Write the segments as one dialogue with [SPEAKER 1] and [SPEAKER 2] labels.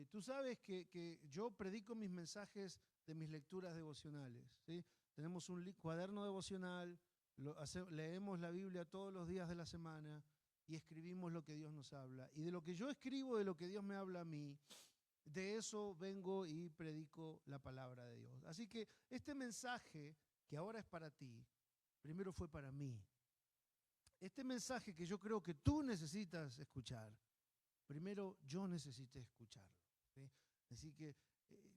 [SPEAKER 1] Tú sabes que yo predico mis mensajes de mis lecturas devocionales, ¿sí? Tenemos un cuaderno devocional, leemos la Biblia todos los días de la semana y escribimos lo que Dios nos habla. Y de lo que yo escribo, de lo que Dios me habla a mí, de eso vengo y predico la palabra de Dios. Así que este mensaje que ahora es para ti, primero fue para mí. Este mensaje que yo creo que tú necesitas escuchar, primero yo necesité escucharlo, ¿sí? Así que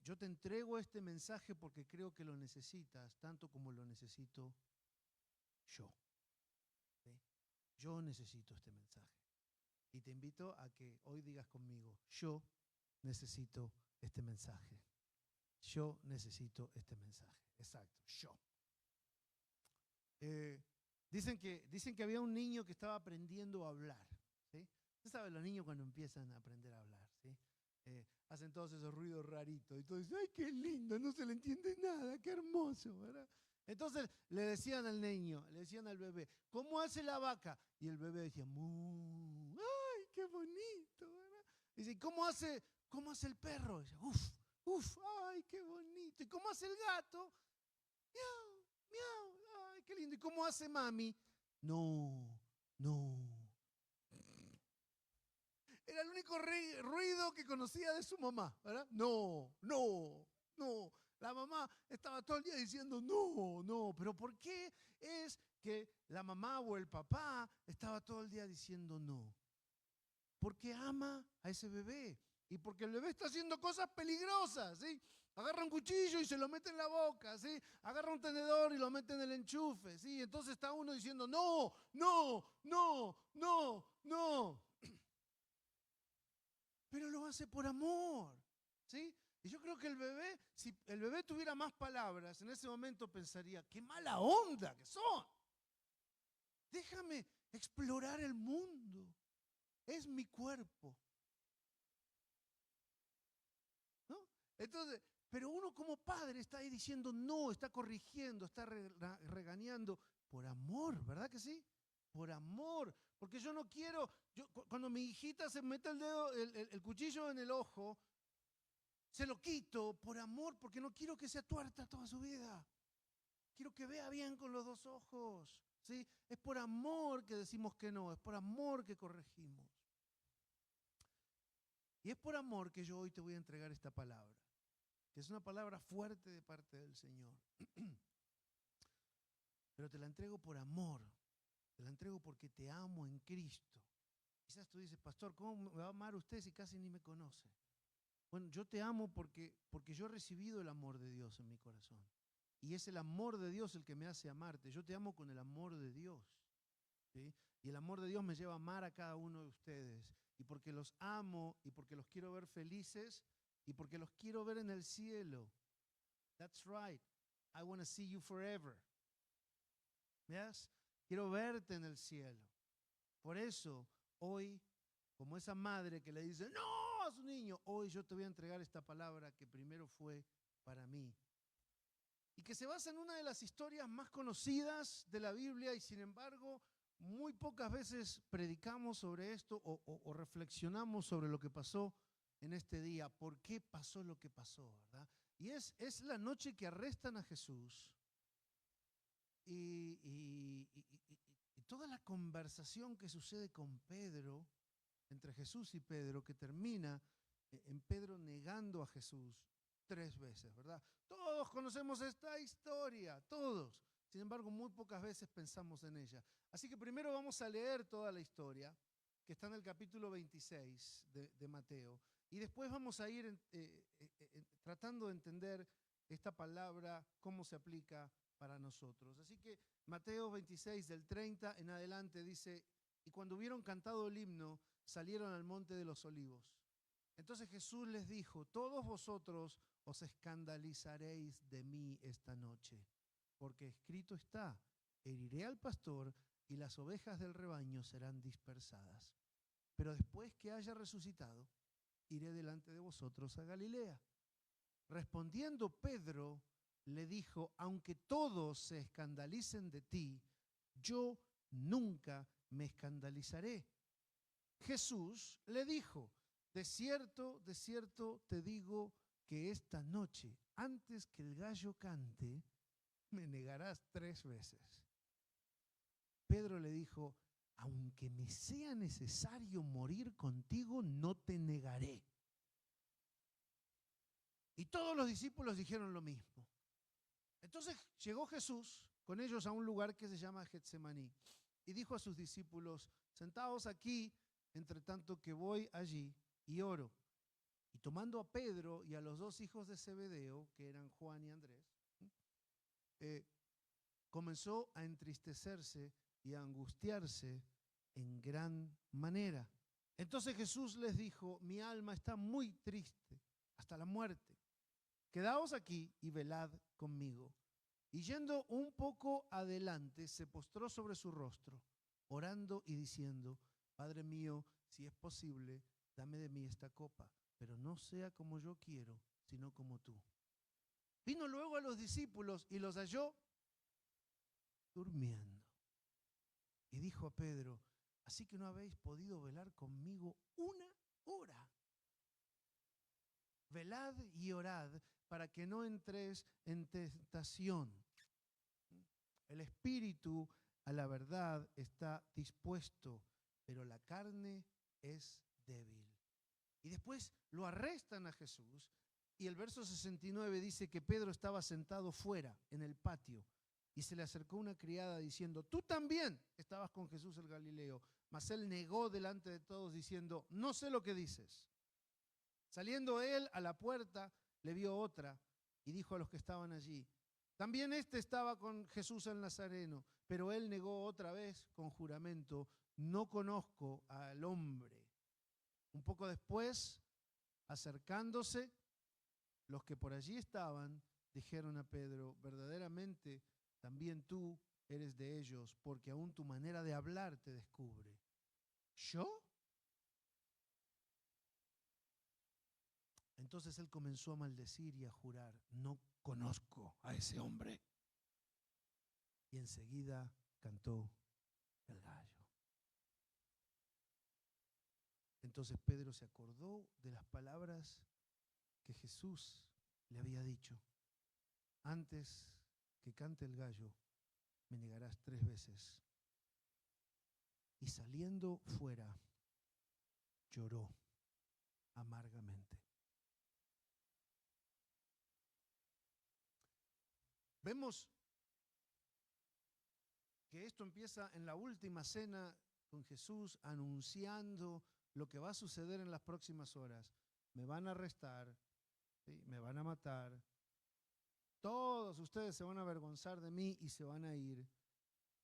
[SPEAKER 1] yo te entrego este mensaje porque creo que lo necesitas tanto como lo necesito yo, ¿sí? Yo necesito este mensaje. Y te invito a que hoy digas conmigo, yo necesito este mensaje. Yo necesito este mensaje. Exacto, yo. Dicen que había un niño que estaba aprendiendo a hablar, ¿sí? Usted sabe, los niños cuando empiezan a aprender a hablar, ¿sí? Hacen todos esos ruidos raritos y todos dicen, ¡ay, qué lindo! No se le entiende nada, qué hermoso, ¿verdad? Entonces le decían al niño, le decían al bebé, ¿cómo hace la vaca? Y el bebé decía, ¡mu! ¡Ay, qué bonito! ¿Verdad? Dice, ¿cómo hace el perro? Dice, ¡uf! ¡Uf! ¡Ay, qué bonito! ¿Y cómo hace el gato? ¡Miau! ¡Miau! ¡Ay, qué lindo! ¿Y cómo hace mami? No, no. Era el único ruido que conocía de su mamá, ¿verdad? No, no, no. La mamá estaba todo el día diciendo no, no. ¿Pero por qué es que la mamá o el papá estaba todo el día diciendo no? Porque ama a ese bebé y porque el bebé está haciendo cosas peligrosas, ¿sí? Agarra un cuchillo y se lo mete en la boca, ¿sí? Agarra un tenedor y lo mete en el enchufe, ¿sí? Entonces está uno diciendo no, no, no, no, no. Pero lo hace por amor, ¿sí? Y yo creo que el bebé, si el bebé tuviera más palabras, en ese momento pensaría, qué mala onda que son. Déjame explorar el mundo. Es mi cuerpo, ¿no? Entonces, pero uno como padre está ahí diciendo no, está corrigiendo, está regañando por amor, ¿verdad que sí? Por amor, porque yo no quiero, cuando mi hijita se mete el dedo, el cuchillo en el ojo, se lo quito por amor, porque no quiero que sea tuerta toda su vida. Quiero que vea bien con los dos ojos, ¿sí? Es por amor que decimos que no, es por amor que corregimos. Y es por amor que yo hoy te voy a entregar esta palabra, que es una palabra fuerte de parte del Señor. Pero te la entrego por amor, te la entrego porque te amo en Cristo. Quizás tú dices, pastor, ¿cómo me va a amar usted si casi ni me conoce? Bueno, yo te amo porque yo he recibido el amor de Dios en mi corazón. Y es el amor de Dios el que me hace amarte. Yo te amo con el amor de Dios, ¿sí? Y el amor de Dios me lleva a amar a cada uno de ustedes. Y porque los amo y porque los quiero ver felices y porque los quiero ver en el cielo. That's right. I want to see you forever. ¿Ves? Quiero verte en el cielo. Por eso, hoy, como esa madre que le dice, no a su niño, hoy yo te voy a entregar esta palabra que primero fue para mí. Y que se basa en una de las historias más conocidas de la Biblia y sin embargo, muy pocas veces predicamos sobre esto o reflexionamos sobre lo que pasó en este día. ¿Por qué pasó lo que pasó, verdad? Y es la noche que arrestan a Jesús y toda la conversación que sucede con Pedro, entre Jesús y Pedro, que termina en Pedro negando a Jesús 3 veces, ¿verdad? Todos conocemos esta historia, todos. Sin embargo, muy pocas veces pensamos en ella. Así que primero vamos a leer toda la historia, que está en el capítulo 26 de Mateo, y después vamos a ir tratando de entender esta palabra, cómo se aplica para nosotros. Así que Mateo 26, del 30 en adelante, dice, y cuando hubieron cantado el himno, salieron al monte de los olivos. Entonces Jesús les dijo, todos vosotros os escandalizaréis de mí esta noche, porque escrito está, heriré al pastor y las ovejas del rebaño serán dispersadas. Pero después que haya resucitado, iré delante de vosotros a Galilea. Respondiendo Pedro, le dijo, aunque todos se escandalicen de ti, yo nunca me escandalizaré. Jesús le dijo, de cierto te digo que esta noche, antes que el gallo cante, me negarás 3 veces. Pedro le dijo, aunque me sea necesario morir contigo, no te negaré. Y todos los discípulos dijeron lo mismo. Entonces llegó Jesús con ellos a un lugar que se llama Getsemaní y dijo a sus discípulos, sentaos aquí, entre tanto que voy allí y oro. Y tomando a Pedro y a los 2 hijos de Zebedeo, que eran Juan y Andrés, comenzó a entristecerse y a angustiarse en gran manera. Entonces Jesús les dijo, mi alma está muy triste hasta la muerte. Quedaos aquí y velad conmigo. Y yendo un poco adelante, se postró sobre su rostro, orando y diciendo, Padre mío, si es posible, dame de mí esta copa, pero no sea como yo quiero, sino como tú. Vino luego a los discípulos y los halló durmiendo. Y dijo a Pedro, así que no habéis podido velar conmigo 1 hora. Velad y orad para que no entréis en tentación. El espíritu, a la verdad, está dispuesto, pero la carne es débil. Y después lo arrestan a Jesús y el verso 69 dice que Pedro estaba sentado fuera, en el patio, y se le acercó una criada diciendo, tú también estabas con Jesús el Galileo. Mas él negó delante de todos diciendo, no sé lo que dices. Saliendo él a la puerta, le vio otra y dijo a los que estaban allí, también este estaba con Jesús el Nazareno, pero él negó otra vez con juramento, no conozco al hombre. Un poco después, acercándose, los que por allí estaban dijeron a Pedro, verdaderamente también tú eres de ellos, porque aún tu manera de hablar te descubre. ¿Yo? Entonces él comenzó a maldecir y a jurar, no conozco a ese hombre. Y enseguida cantó el gallo. Entonces Pedro se acordó de las palabras que Jesús le había dicho. Antes que cante el gallo, me negarás 3 veces. Y saliendo fuera, lloró amargamente. Vemos que esto empieza en la última cena con Jesús anunciando lo que va a suceder en las próximas horas. Me van a arrestar, ¿sí? Me van a matar. Todos ustedes se van a avergonzar de mí y se van a ir,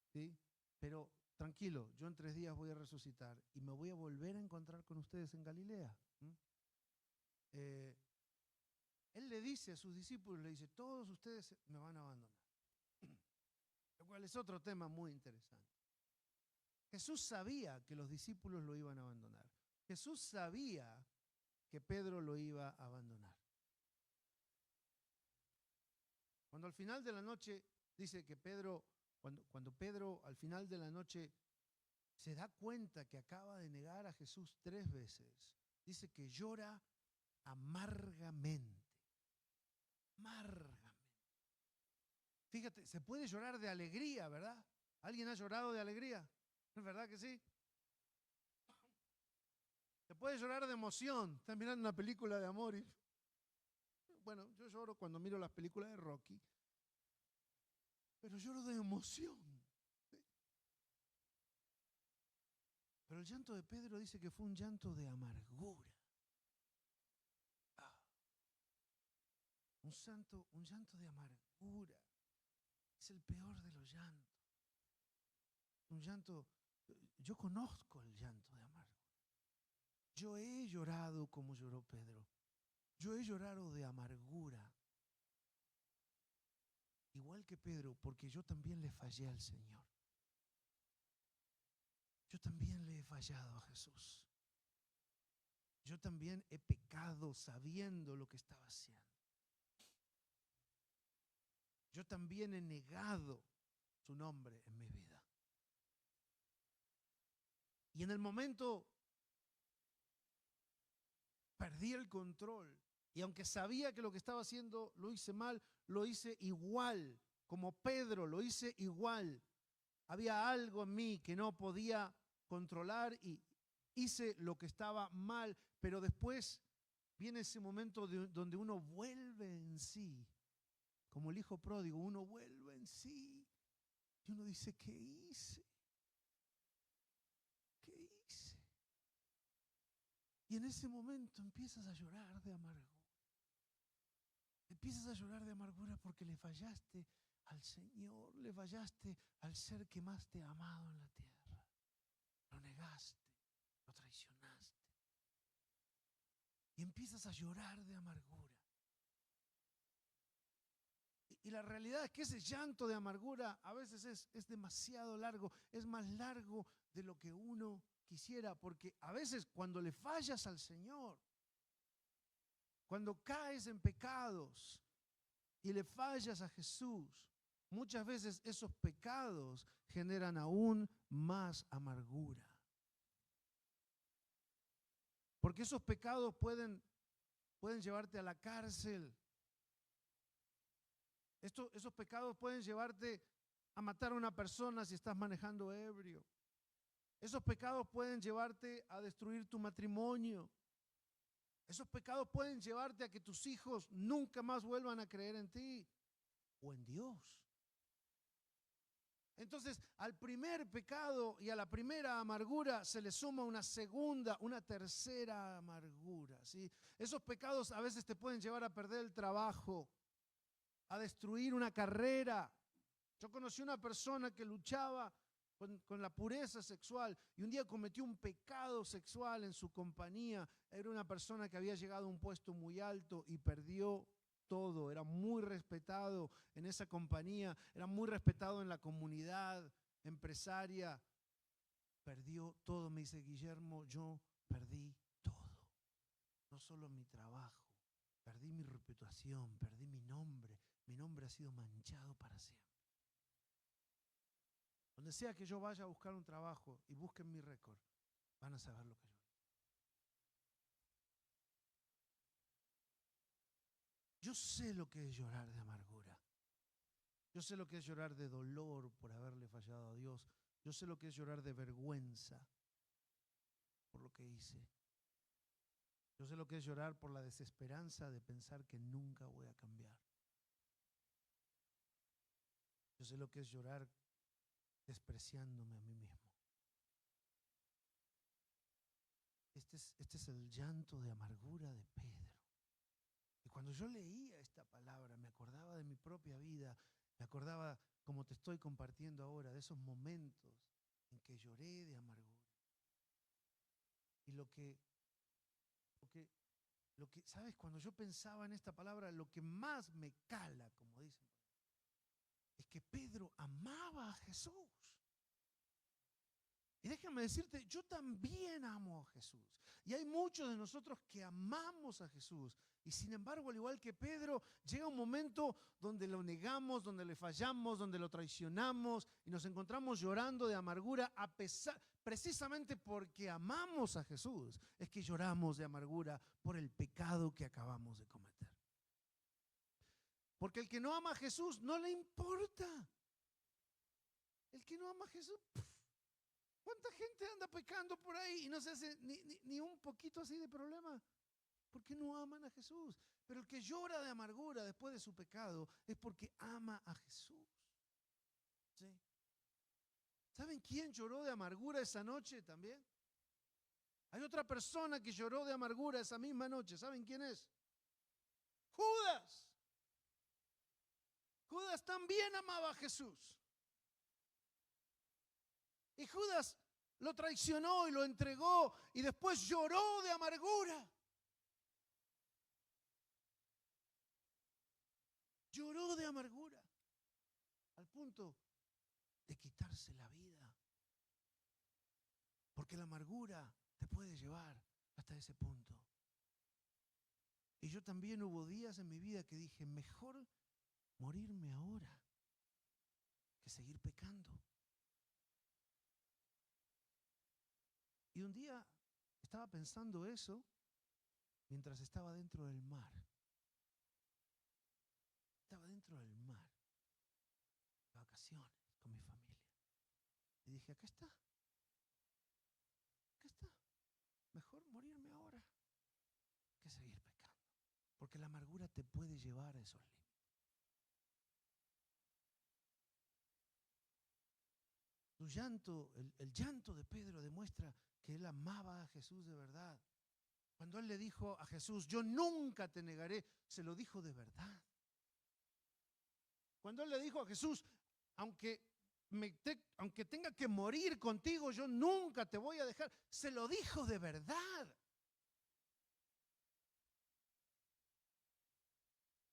[SPEAKER 1] ¿sí? Pero tranquilo, yo en 3 días voy a resucitar y me voy a volver a encontrar con ustedes en Galilea. Él le dice a sus discípulos, le dice, todos ustedes me van a abandonar. Lo cual es otro tema muy interesante. Jesús sabía que los discípulos lo iban a abandonar. Jesús sabía que Pedro lo iba a abandonar. Cuando al final de la noche, dice que Pedro, cuando Pedro al final de la noche se da cuenta que acaba de negar a Jesús 3 veces, dice que llora amargamente. Amargamente. Fíjate, se puede llorar de alegría, ¿verdad? ¿Alguien ha llorado de alegría? ¿Es verdad que sí? Se puede llorar de emoción. Estás mirando una película de amor y... Bueno, yo lloro cuando miro las películas de Rocky, pero lloro de emoción. ¿Sí? Pero el llanto de Pedro dice que fue un llanto de amargura. Un llanto de amargura. Es el peor de los llantos. Un llanto, yo conozco el llanto de amargura. Yo he llorado como lloró Pedro. Yo he llorado de amargura. Igual que Pedro, porque yo también le fallé al Señor. Yo también le he fallado a Jesús. Yo también he pecado sabiendo lo que estaba haciendo. Yo también he negado su nombre en mi vida. Y en el momento perdí el control. Y aunque sabía que lo que estaba haciendo lo hice mal, lo hice igual. Como Pedro, lo hice igual. Había algo en mí que no podía controlar y hice lo que estaba mal. Pero después viene ese momento donde uno vuelve en sí. Como el hijo pródigo, uno vuelve en sí. Y uno dice, ¿qué hice? ¿Qué hice? Y en ese momento empiezas a llorar de amargura. Empiezas a llorar de amargura porque le fallaste al Señor, le fallaste al ser que más te ha amado en la tierra. Lo negaste, lo traicionaste. Y empiezas a llorar de amargura. Y la realidad es que ese llanto de amargura a veces es demasiado largo, es más largo de lo que uno quisiera, porque a veces cuando le fallas al Señor, cuando caes en pecados y le fallas a Jesús, muchas veces esos pecados generan aún más amargura. Porque esos pecados pueden llevarte a la cárcel. Esos pecados pueden llevarte a matar a una persona si estás manejando ebrio. Esos pecados pueden llevarte a destruir tu matrimonio. Esos pecados pueden llevarte a que tus hijos nunca más vuelvan a creer en ti o en Dios. Entonces, al primer pecado y a la primera amargura se le suma una segunda, una tercera amargura, ¿sí? Esos pecados a veces te pueden llevar a perder el trabajo, a destruir una carrera. Yo conocí una persona que luchaba con la pureza sexual y un día cometió un pecado sexual en su compañía. Era una persona que había llegado a un puesto muy alto y perdió todo. Era muy respetado en esa compañía, era muy respetado en la comunidad empresaria. Perdió todo. Me dice, Guillermo, yo perdí todo. No solo mi trabajo, perdí mi reputación, perdí mi nombre. Mi nombre ha sido manchado para siempre. Donde sea que yo vaya a buscar un trabajo y busquen mi récord, van a saber lo que yo hice. Yo sé lo que es llorar de amargura. Yo sé lo que es llorar de dolor por haberle fallado a Dios. Yo sé lo que es llorar de vergüenza por lo que hice. Yo sé lo que es llorar por la desesperanza de pensar que nunca voy a cambiar. Yo sé lo que es llorar despreciándome a mí mismo. Este es el llanto de amargura de Pedro. Y cuando yo leía esta palabra, me acordaba de mi propia vida, me acordaba, como te estoy compartiendo ahora, de esos momentos en que lloré de amargura. Y ¿sabes? Cuando yo pensaba en esta palabra, lo que más me cala, como dicen, es que Pedro amaba a Jesús. Y déjame decirte, yo también amo a Jesús. Y hay muchos de nosotros que amamos a Jesús. Y sin embargo, al igual que Pedro, llega un momento donde lo negamos, donde le fallamos, donde lo traicionamos y nos encontramos llorando de amargura precisamente porque amamos a Jesús. Es que lloramos de amargura por el pecado que acabamos de cometer. Porque el que no ama a Jesús no le importa. El que no ama a Jesús, ¿cuánta gente anda pecando por ahí y no se hace ni un poquito así de problema? Porque no aman a Jesús. Pero el que llora de amargura después de su pecado es porque ama a Jesús. ¿Sí? ¿Saben quién lloró de amargura esa noche también? Hay otra persona que lloró de amargura esa misma noche. ¿Saben quién es? Judas. Judas también amaba a Jesús. Y Judas lo traicionó y lo entregó y después lloró de amargura. Lloró de amargura al punto de quitarse la vida. Porque la amargura te puede llevar hasta ese punto. Y yo también hubo días en mi vida que dije, mejor morirme ahora que seguir pecando. Y un día estaba pensando eso mientras estaba dentro del mar. Estaba dentro del mar, de vacaciones con mi familia. Y dije, acá está. Mejor morirme ahora que seguir pecando. Porque la amargura te puede llevar a esos límites. Su llanto, el llanto de Pedro demuestra que él amaba a Jesús de verdad. Cuando él le dijo a Jesús, yo nunca te negaré, se lo dijo de verdad. Cuando él le dijo a Jesús, aunque tenga que morir contigo, yo nunca te voy a dejar, se lo dijo de verdad.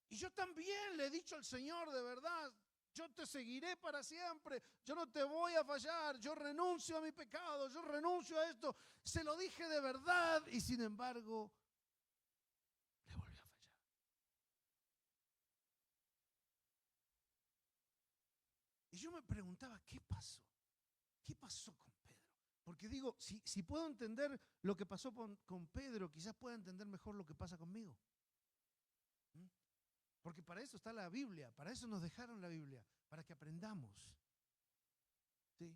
[SPEAKER 1] Y yo también le he dicho al Señor de verdad, yo te seguiré para siempre, yo no te voy a fallar, yo renuncio a mi pecado, yo renuncio a esto. Se lo dije de verdad y sin embargo le volví a fallar. Y yo me preguntaba, ¿qué pasó? ¿Qué pasó con Pedro? Porque digo, si puedo entender lo que pasó con Pedro, quizás pueda entender mejor lo que pasa conmigo. Porque para eso está la Biblia, para eso nos dejaron la Biblia, para que aprendamos. ¿Sí?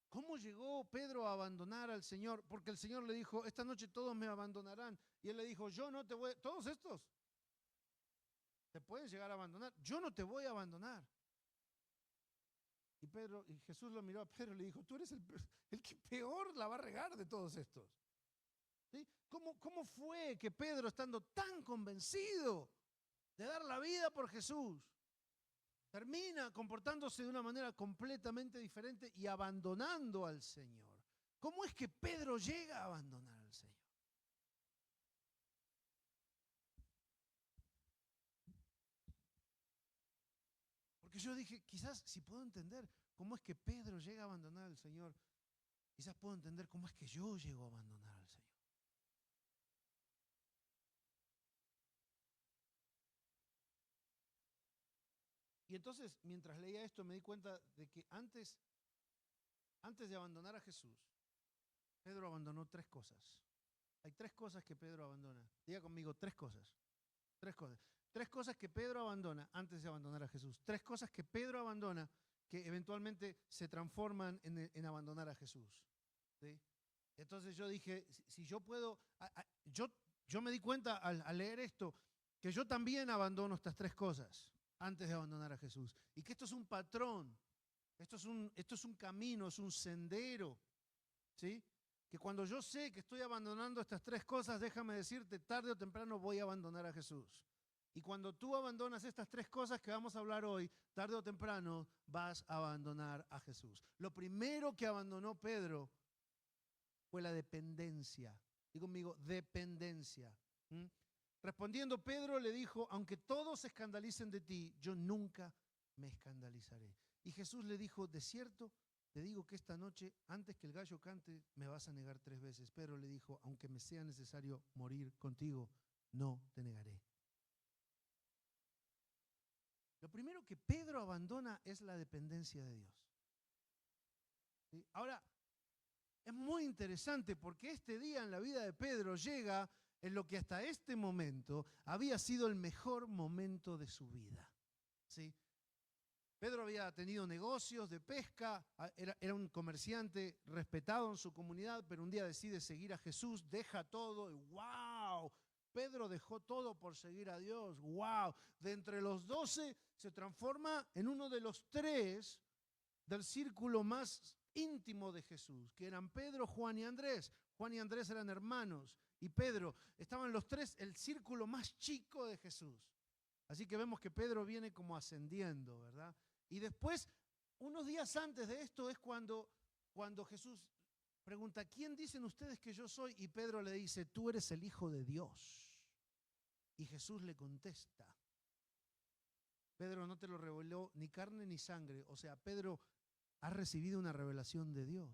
[SPEAKER 1] ¿Cómo llegó Pedro a abandonar al Señor? Porque el Señor le dijo, esta noche todos me abandonarán. Y él le dijo, yo no te voy, todos estos te pueden llegar a abandonar, yo no te voy a abandonar. Y Jesús lo miró a Pedro y le dijo, tú eres el que peor la va a regar de todos estos. ¿Sí? ¿Cómo fue que Pedro, estando tan convencido de dar la vida por Jesús, termina comportándose de una manera completamente diferente y abandonando al Señor? ¿Cómo es que Pedro llega a abandonar al Señor? Porque yo dije, quizás si puedo entender cómo es que Pedro llega a abandonar al Señor, quizás puedo entender cómo es que yo llego a abandonar al Señor. Y entonces, mientras leía esto, me di cuenta de que antes de abandonar a Jesús, Pedro abandonó tres cosas. Hay tres cosas que Pedro abandona. Diga conmigo, tres cosas. Tres cosas. Tres cosas que Pedro abandona antes de abandonar a Jesús. Tres cosas que Pedro abandona que eventualmente se transforman en abandonar a Jesús. ¿Sí? Entonces yo dije, si yo puedo, yo me di cuenta al leer esto, que yo también abandono estas tres cosas antes de abandonar a Jesús. Y que esto es un patrón, esto es un camino, es un sendero, ¿sí? Que cuando yo sé que estoy abandonando estas tres cosas, déjame decirte, tarde o temprano voy a abandonar a Jesús. Y cuando tú abandonas estas tres cosas que vamos a hablar hoy, tarde o temprano vas a abandonar a Jesús. Lo primero que abandonó Pedro fue la dependencia. Digo conmigo, dependencia. ¿Mm? Respondiendo, Pedro le dijo, aunque todos se escandalicen de ti, yo nunca me escandalizaré. Y Jesús le dijo, de cierto, te digo que esta noche, antes que el gallo cante, me vas a negar 3 veces. Pedro le dijo, aunque me sea necesario morir contigo, no te negaré. Lo primero que Pedro abandona es la dependencia de Dios. ¿Sí? Ahora, es muy interesante porque este día en la vida de Pedro llega en lo que hasta este momento había sido el mejor momento de su vida. ¿Sí? Pedro había tenido negocios de pesca, era un comerciante respetado en su comunidad, pero un día decide seguir a Jesús, deja todo y ¡wow! Pedro dejó todo por seguir a Dios, ¡wow! De entre los 12 se transforma en uno de los 3 del círculo más íntimo de Jesús, que eran Pedro, Juan y Andrés. Juan y Andrés eran hermanos y Pedro, estaban los 3, el círculo más chico de Jesús. Así que vemos que Pedro viene como ascendiendo, ¿verdad? Y después, unos días antes de esto es cuando Jesús pregunta, ¿quién dicen ustedes que yo soy? Y Pedro le dice, tú eres el Hijo de Dios. Y Jesús le contesta, Pedro, no te lo reveló ni carne ni sangre. O sea, Pedro, has recibido una revelación de Dios.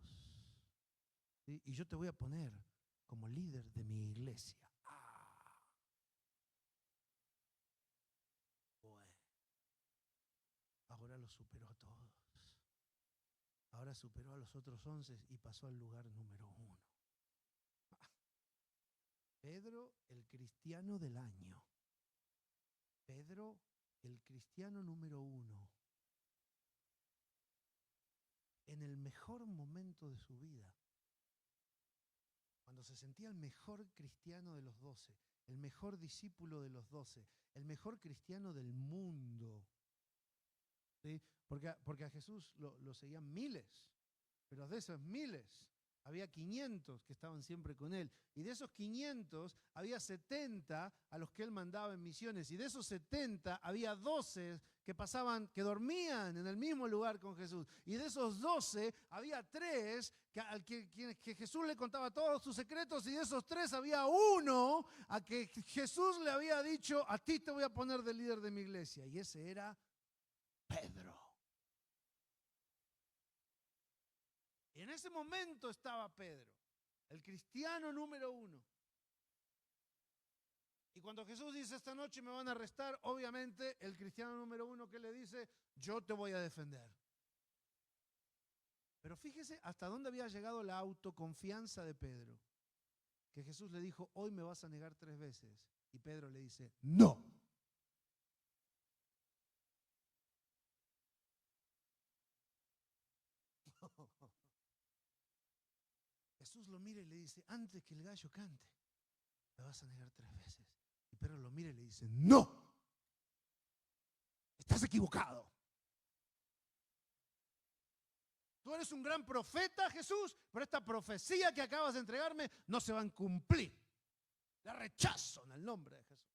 [SPEAKER 1] ¿Sí? Y yo te voy a poner como líder de mi iglesia. Bueno, ahora lo superó a todos. Ahora superó a los otros 11 y pasó al lugar número 1. Pedro, el cristiano del año. Pedro, el cristiano número 1. En el mejor momento de su vida. Cuando se sentía el mejor cristiano de los 12, el mejor discípulo de los 12, el mejor cristiano del mundo. ¿Sí? Porque a Jesús lo seguían miles, pero de esos miles había 500 que estaban siempre con él. Y de esos 500 había 70 a los que él mandaba en misiones. Y de esos 70 había 12 que dormían en el mismo lugar con Jesús. Y de esos 12 había 3 que Jesús le contaba todos sus secretos. Y de esos 3 había uno a que Jesús le había dicho: a ti te voy a poner de líder de mi iglesia. Y ese era Pedro. Y en ese momento estaba Pedro, el cristiano número 1. Y cuando Jesús dice: esta noche me van a arrestar, obviamente el cristiano número 1 que le dice: yo te voy a defender. Pero fíjese hasta dónde había llegado la autoconfianza de Pedro. Que Jesús le dijo: hoy me vas a negar 3 veces. Y Pedro le dice: no. Jesús lo mira y le dice: antes que el gallo cante, me vas a negar 3 veces. Y Pedro lo mira y le dice: no, estás equivocado. Tú eres un gran profeta, Jesús, pero esta profecía que acabas de entregarme no se va a cumplir. La rechazo en el nombre de Jesús.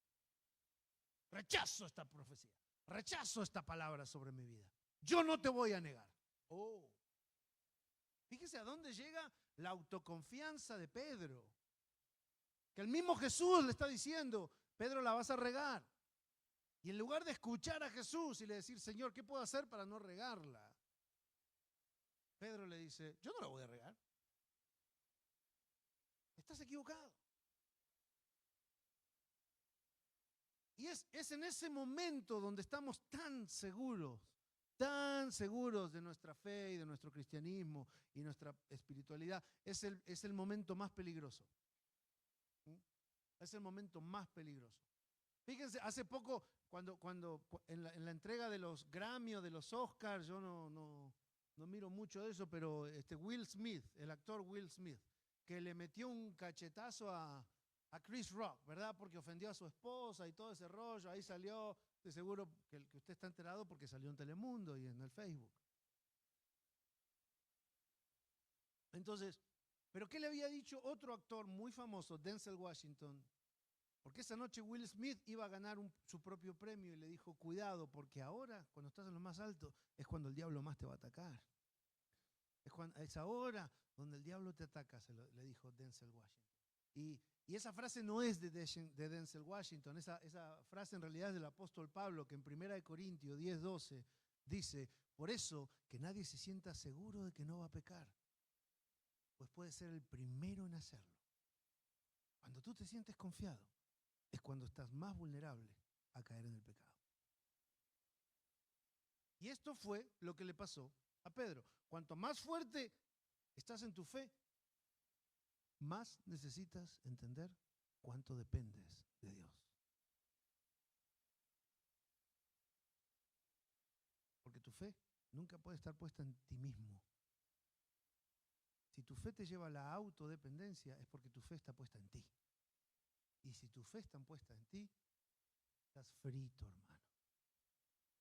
[SPEAKER 1] Rechazo esta profecía. Rechazo esta palabra sobre mi vida. Yo no te voy a negar. Oh. Fíjese a dónde llega la autoconfianza de Pedro. Que el mismo Jesús le está diciendo: Pedro, la vas a regar. Y en lugar de escuchar a Jesús y le decir: Señor, ¿qué puedo hacer para no regarla? Pedro le dice: yo no la voy a regar. Estás equivocado. Y es en ese momento donde estamos tan seguros de nuestra fe y de nuestro cristianismo y nuestra espiritualidad. Es el momento más peligroso. Es el momento más peligroso. Fíjense, hace poco, cuando en la entrega de los Grammy o de los Oscars, yo no miro mucho de eso, pero Will Smith, el actor Will Smith, que le metió un cachetazo a Chris Rock, ¿verdad? Porque ofendió a su esposa y todo ese rollo. Ahí salió, de seguro que usted está enterado porque salió en Telemundo y en el Facebook. Entonces, ¿pero qué le había dicho otro actor muy famoso, Denzel Washington? Porque esa noche Will Smith iba a ganar su propio premio y le dijo: cuidado, porque ahora, cuando estás en lo más alto, es cuando el diablo más te va a atacar. Es ahora donde el diablo te ataca, le dijo Denzel Washington. Y esa frase no es de Denzel Washington, esa frase en realidad es del apóstol Pablo, que en 1 Corintios 10:12 dice: por eso que nadie se sienta seguro de que no va a pecar, pues puede ser el primero en hacerlo. Cuando tú te sientes confiado, es cuando estás más vulnerable a caer en el pecado. Y esto fue lo que le pasó a Pedro. Cuanto más fuerte estás en tu fe, más necesitas entender cuánto dependes de Dios. Porque tu fe nunca puede estar puesta en ti mismo. Si tu fe te lleva a la autodependencia, es porque tu fe está puesta en ti. Y si tu fe está puesta en ti, estás frito, hermano.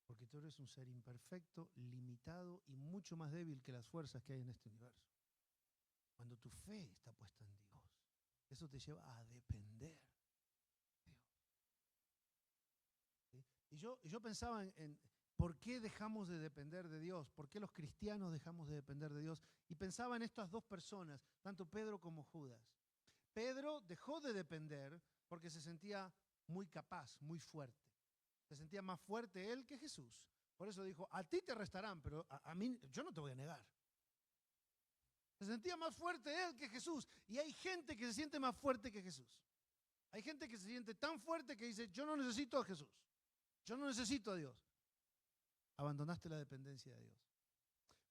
[SPEAKER 1] Porque tú eres un ser imperfecto, limitado y mucho más débil que las fuerzas que hay en este universo. Cuando tu fe está puesta en Dios, eso te lleva a depender de Dios. ¿Sí? Y yo pensaba en por qué dejamos de depender de Dios, por qué los cristianos dejamos de depender de Dios. Y pensaba en estas dos personas, tanto Pedro como Judas. Pedro dejó de depender porque se sentía muy capaz, muy fuerte. Se sentía más fuerte él que Jesús. Por eso dijo: a ti te arrestarán, pero a mí yo no te voy a negar. Se sentía más fuerte él que Jesús. Y hay gente que se siente más fuerte que Jesús. Hay gente que se siente tan fuerte que dice: yo no necesito a Jesús. Yo no necesito a Dios. Abandonaste la dependencia de Dios.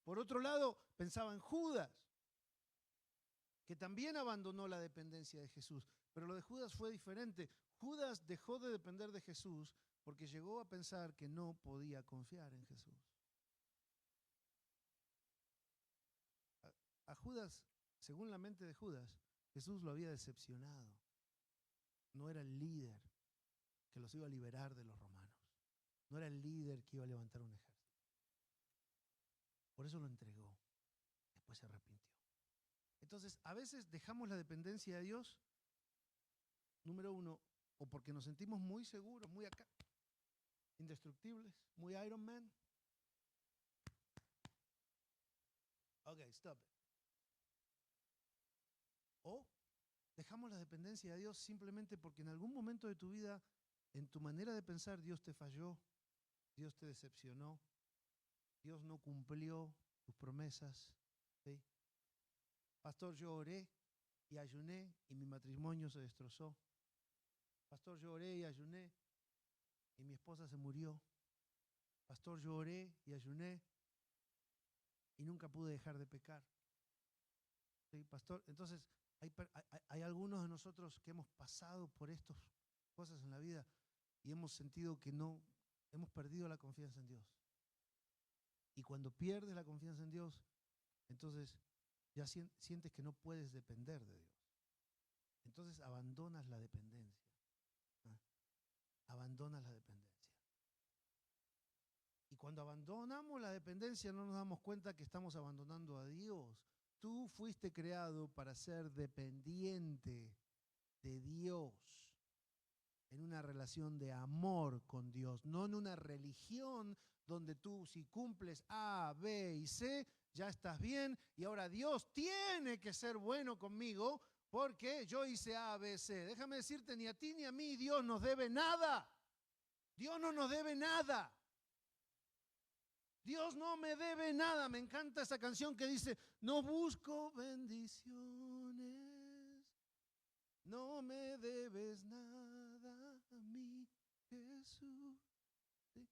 [SPEAKER 1] Por otro lado, pensaba en Judas, que también abandonó la dependencia de Jesús. Pero lo de Judas fue diferente. Judas dejó de depender de Jesús porque llegó a pensar que no podía confiar en Jesús. A Judas, según la mente de Judas, Jesús lo había decepcionado. No era el líder que los iba a liberar de los romanos. No era el líder que iba a levantar un ejército. Por eso lo entregó. Después se arrepintió. Entonces, a veces dejamos la dependencia de Dios, número uno, o porque nos sentimos muy seguros, muy acá, indestructibles, muy Iron Man. Ok, stop it. O dejamos la dependencia de Dios simplemente porque en algún momento de tu vida, en tu manera de pensar, Dios te falló, Dios te decepcionó, Dios no cumplió tus promesas. ¿Sí? Pastor, yo oré y ayuné y mi matrimonio se destrozó. Pastor, yo oré y ayuné y mi esposa se murió. Pastor, yo oré y ayuné y nunca pude dejar de pecar. ¿Sí, pastor? Entonces, hay algunos de nosotros que hemos pasado por estas cosas en la vida y hemos sentido que no, hemos perdido la confianza en Dios. Y cuando pierdes la confianza en Dios, entonces ya sientes que no puedes depender de Dios. Entonces abandonas la dependencia. ¿Ah? Abandonas la dependencia. Y cuando abandonamos la dependencia no nos damos cuenta que estamos abandonando a Dios. Tú fuiste creado para ser dependiente de Dios, en una relación de amor con Dios, no en una religión donde tú si cumples A, B y C, ya estás bien y ahora Dios tiene que ser bueno conmigo porque yo hice A, B, C. Déjame decirte, ni a ti ni a mí Dios nos debe nada. Dios no nos debe nada. Dios no me debe nada. Me encanta esa canción que dice, no busco bendiciones, no me debes nada a mí, Jesús. ¿Sí?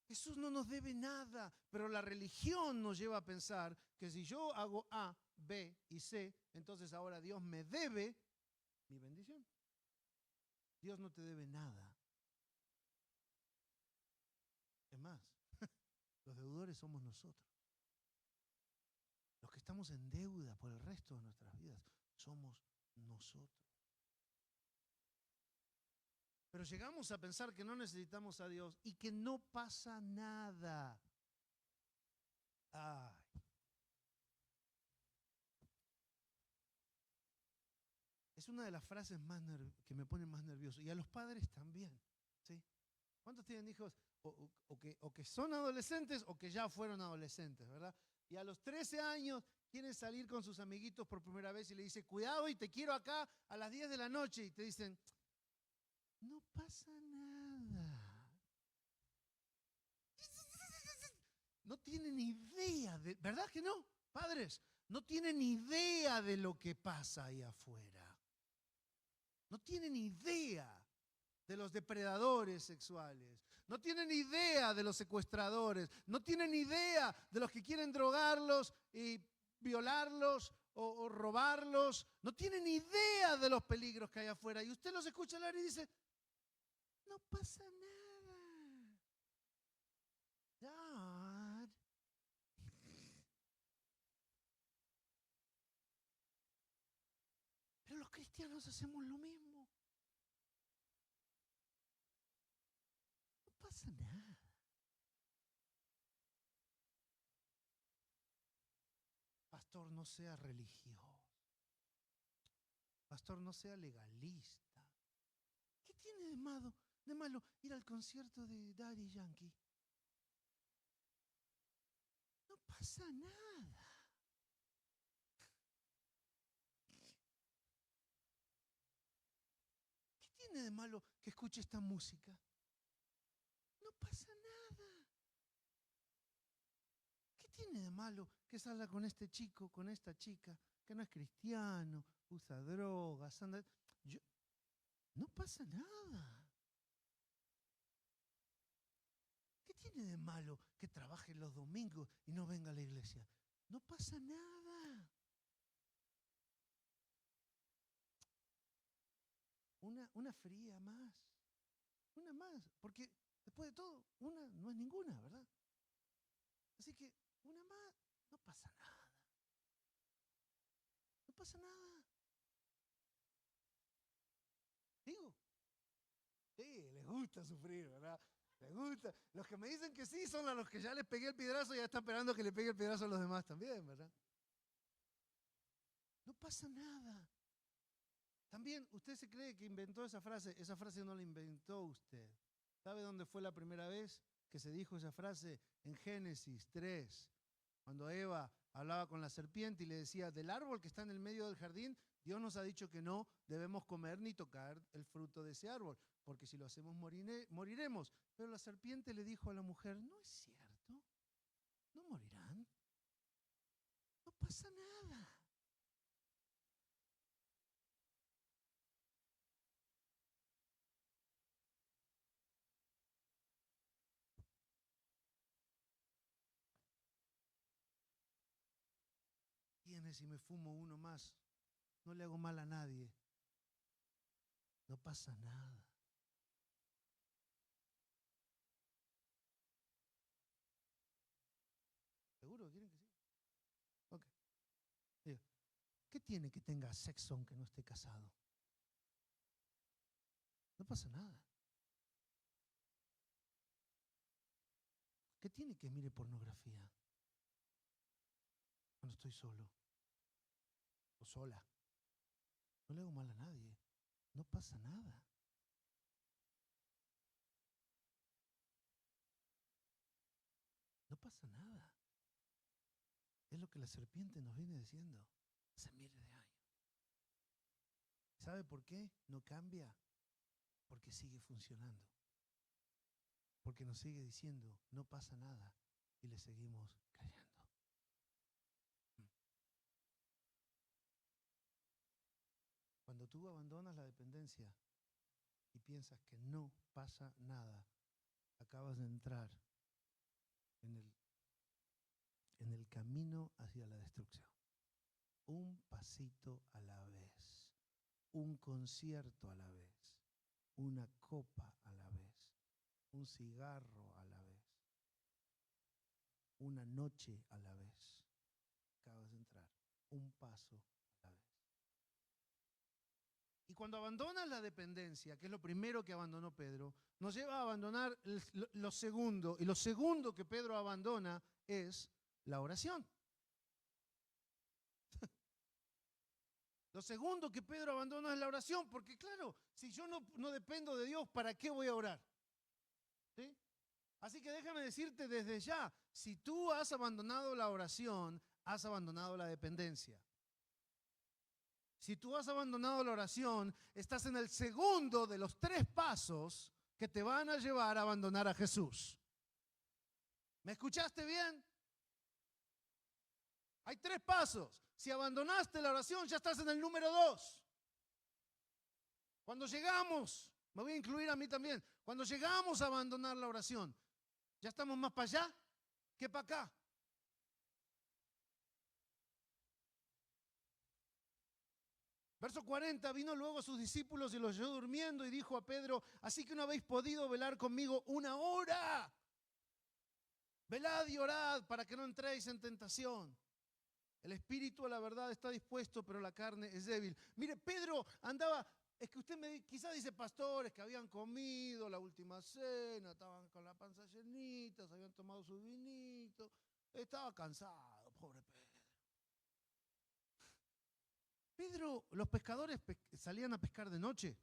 [SPEAKER 1] Jesús no nos debe nada, pero la religión nos lleva a pensar que si yo hago A, B y C, entonces ahora Dios me debe mi bendición. Dios no te debe nada. Es más, los deudores somos nosotros. Los que estamos en deuda por el resto de nuestras vidas somos nosotros. Pero llegamos a pensar que no necesitamos a Dios y que no pasa nada. Ay. Es una de las frases más que me ponen más nervioso. Y a los padres también. ¿Sí? ¿Cuántos tienen hijos o que son adolescentes o que ya fueron adolescentes, ¿verdad? Y a los 13 años quieren salir con sus amiguitos por primera vez y le dice, cuidado y te quiero acá a las 10 de la noche. Y te dicen, no pasa nada. No tienen idea, ¿verdad que no? Padres, no tienen idea de lo que pasa ahí afuera. No tienen idea de los depredadores sexuales. No tienen idea de los secuestradores. No tienen idea de los que quieren drogarlos y violarlos o robarlos. No tienen idea de los peligros que hay afuera. Y usted los escucha hablar y dice, no pasa nada. Dad. Pero los cristianos hacemos lo mismo. No pasa nada. Pastor, no sea religioso. Pastor, no sea legalista. ¿Qué tiene de malo ir al concierto de Daddy Yankee? No pasa nada. ¿Qué tiene de malo que escuche esta música? No pasa nada. ¿Qué tiene de malo que salga con este chico, con esta chica, que no es cristiano, usa drogas, anda? No pasa nada. ¿Qué tiene de malo que trabaje los domingos y no venga a la iglesia? No pasa nada. una fría más. Una más. Porque después de todo, una no es ninguna, ¿verdad? Así que una más, no pasa nada. No pasa nada. Digo, sí, les gusta sufrir, ¿verdad? Les gusta. Los que me dicen que sí son a los que ya les pegué el piedrazo y ya están esperando que le pegue el piedrazo a los demás también, ¿verdad? No pasa nada. También, usted se cree que inventó esa frase no la inventó usted. ¿Sabe dónde fue la primera vez que se dijo esa frase? En Génesis 3, cuando Eva hablaba con la serpiente y le decía, del árbol que está en el medio del jardín, Dios nos ha dicho que no debemos comer ni tocar el fruto de ese árbol, porque si lo hacemos moriremos. Pero la serpiente le dijo a la mujer, no es cierto, no morirán, no pasa nada. ¿Quién es si me fumo uno más? No le hago mal a nadie. No pasa nada. ¿Seguro? ¿Quieren que sí? Ok. Diga, ¿qué tiene que tenga sexo aunque no esté casado? No pasa nada. ¿Qué tiene que mire pornografía cuando estoy solo o sola? No le hago mal a nadie. No pasa nada. No pasa nada. Es lo que la serpiente nos viene diciendo hace miles de años. ¿Sabe por qué? No cambia. Porque sigue funcionando. Porque nos sigue diciendo, no pasa nada. Y le seguimos creyendo. Cuando tú abandonas la dependencia y piensas que no pasa nada, acabas de entrar en el camino hacia la destrucción. Un pasito a la vez, un concierto a la vez, una copa a la vez, un cigarro a la vez, una noche a la vez. Acabas de entrar, un paso a la vez. Y cuando abandonas la dependencia, que es lo primero que abandonó Pedro, nos lleva a abandonar lo segundo. Y lo segundo que Pedro abandona es la oración. Lo segundo que Pedro abandona es la oración, porque claro, si yo no dependo de Dios, ¿para qué voy a orar? ¿Sí? Así que déjame decirte desde ya, si tú has abandonado la oración, has abandonado la dependencia. Si tú has abandonado la oración, estás en el segundo de los 3 pasos que te van a llevar a abandonar a Jesús. ¿Me escuchaste bien? Hay 3 pasos. Si abandonaste la oración, ya estás en el número 2. Cuando llegamos, me voy a incluir a mí también, cuando llegamos a abandonar la oración, ya estamos más para allá que para acá. Verso 40, vino luego a sus discípulos y los halló durmiendo y dijo a Pedro, así que no habéis podido velar conmigo 1 hora. Velad y orad para que no entréis en tentación. El espíritu a la verdad está dispuesto, pero la carne es débil. Mire, Pedro andaba, es que usted quizás dice pastores que habían comido la última cena, estaban con la panza llenita, se habían tomado su vinito, estaba cansado, pobre Pedro. Pedro, los pescadores salían a pescar de noche.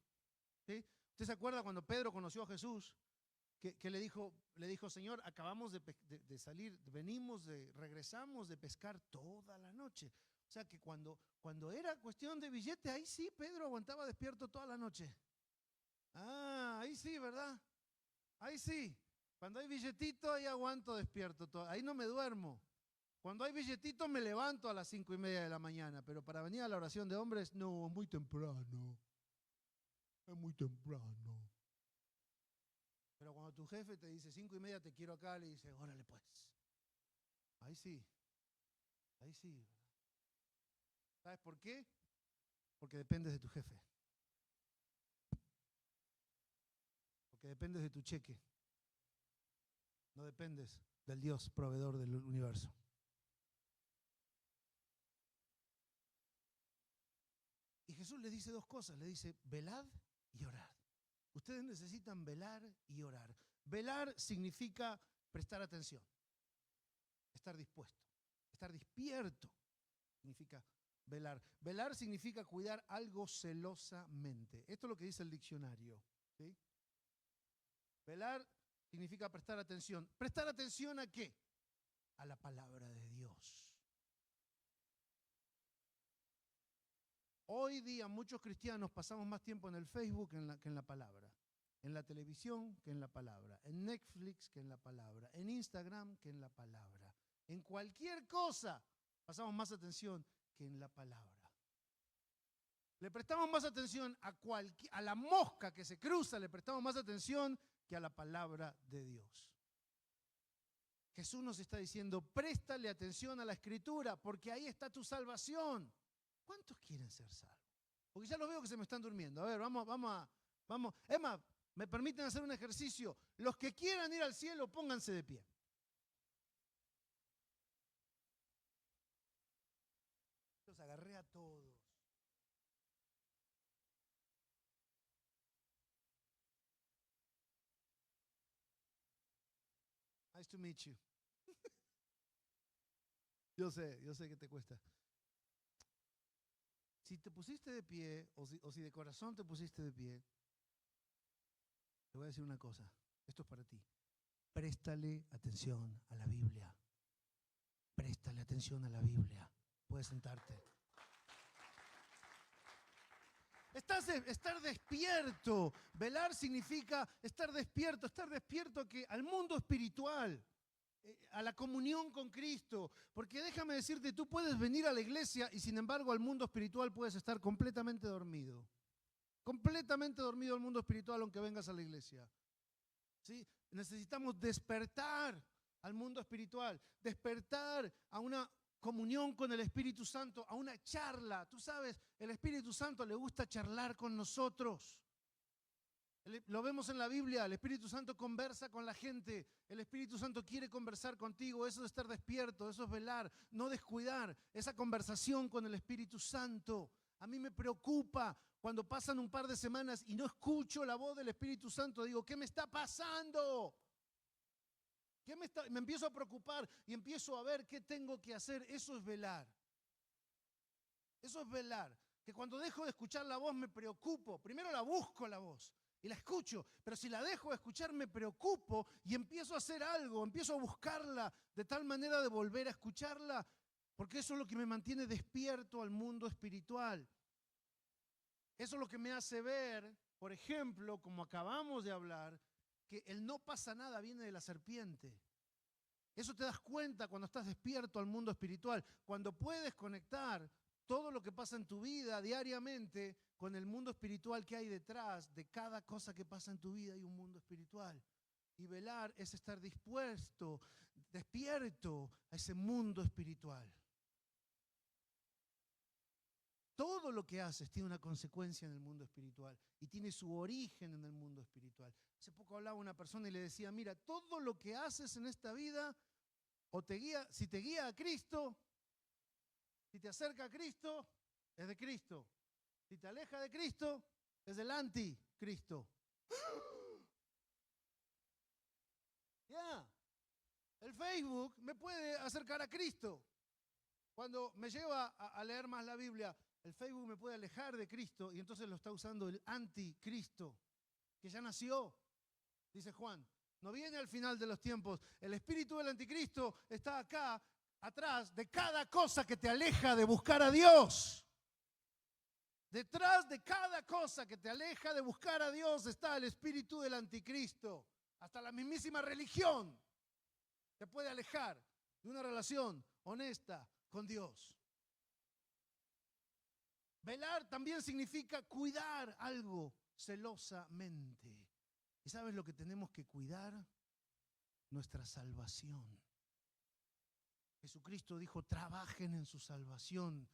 [SPEAKER 1] ¿Sí? ¿Usted se acuerda cuando Pedro conoció a Jesús? Que le dijo, Señor, acabamos de salir, regresamos de pescar toda la noche. O sea que cuando era cuestión de billete, ahí sí Pedro aguantaba despierto toda la noche. Ah, ahí sí, ¿verdad? Ahí sí. Cuando hay billetito, ahí aguanto despierto. Ahí no me duermo. Cuando hay billetito, me levanto a las 5:30 de la mañana. Pero para venir a la oración de hombres, no, es muy temprano. Es muy temprano. Pero cuando tu jefe te dice 5:30 te quiero acá, le dices, órale pues. Ahí sí. Ahí sí. ¿Sabes por qué? Porque dependes de tu jefe. dependes de tu cheque. No dependes del Dios proveedor del universo. Y Jesús les dice dos cosas. Le dice, velad y orad. Ustedes necesitan velar y orar. Velar significa prestar atención, estar dispuesto, estar despierto significa velar. Velar significa cuidar algo celosamente. Esto es lo que dice el diccionario, ¿sí? Velar significa prestar atención. ¿Prestar atención a qué? A la palabra de Dios. Hoy día muchos cristianos pasamos más tiempo en el Facebook que en la palabra, en la televisión que en la palabra, en Netflix que en la palabra, en Instagram que en la palabra. En cualquier cosa pasamos más atención que en la palabra. Le prestamos más atención a la mosca que se cruza, le prestamos más atención que a la palabra de Dios. Jesús nos está diciendo, préstale atención a la Escritura, porque ahí está tu salvación. ¿Cuántos quieren ser salvos? Porque ya los veo que se me están durmiendo. A ver, vamos. Es más, me permiten hacer un ejercicio. Los que quieran ir al cielo, pónganse de pie. Los agarré a todos. Nice to meet you. Yo sé que te cuesta. Si te pusiste de pie, o si de corazón te pusiste de pie, te voy a decir una cosa. Esto es para ti. Préstale atención a la Biblia. Préstale atención a la Biblia. Puedes sentarte. Estar despierto. Velar significa estar despierto al mundo espiritual, a la comunión con Cristo. Porque déjame decirte, tú puedes venir a la iglesia y sin embargo al mundo espiritual puedes estar completamente dormido. Completamente dormido al mundo espiritual aunque vengas a la iglesia. ¿Sí? Necesitamos despertar al mundo espiritual, despertar a una comunión con el Espíritu Santo, a una charla. Tú sabes, el Espíritu Santo le gusta charlar con nosotros. Lo vemos en la Biblia, el Espíritu Santo conversa con la gente, el Espíritu Santo quiere conversar contigo, eso es estar despierto, eso es velar, no descuidar esa conversación con el Espíritu Santo. A mí me preocupa cuando pasan un par de semanas y no escucho la voz del Espíritu Santo, digo, ¿qué me está pasando? Me empiezo a preocupar y empiezo a ver qué tengo que hacer. Eso es velar. Eso es velar. Que cuando dejo de escuchar la voz me preocupo. Primero la busco la voz y la escucho. Pero si la dejo de escuchar me preocupo y empiezo a hacer algo. Empiezo a buscarla de tal manera de volver a escucharla. Porque eso es lo que me mantiene despierto al mundo espiritual. Eso es lo que me hace ver, por ejemplo, como acabamos de hablar, que el no pasa nada viene de la serpiente. Eso te das cuenta cuando estás despierto al mundo espiritual, cuando puedes conectar todo lo que pasa en tu vida diariamente con el mundo espiritual que hay detrás de cada cosa que pasa en tu vida. Hay un mundo espiritual. Y velar es estar dispuesto, despierto a ese mundo espiritual. Todo lo que haces tiene una consecuencia en el mundo espiritual y tiene su origen en el mundo espiritual. Hace poco hablaba una persona y le decía, mira, todo lo que haces en esta vida, si te guía a Cristo, si te acerca a Cristo, es de Cristo. Si te aleja de Cristo, es del anticristo. Ya, el Facebook me puede acercar a Cristo. Cuando me lleva a leer más la Biblia, el Facebook me puede alejar de Cristo y entonces lo está usando el anticristo, que ya nació, dice Juan. No viene al final de los tiempos. El espíritu del anticristo está acá, atrás de cada cosa que te aleja de buscar a Dios. Detrás de cada cosa que te aleja de buscar a Dios está el espíritu del anticristo. Hasta la mismísima religión te puede alejar de una relación honesta con Dios. Velar también significa cuidar algo celosamente. ¿Y sabes lo que tenemos que cuidar? Nuestra salvación. Jesucristo dijo, trabajen en su salvación,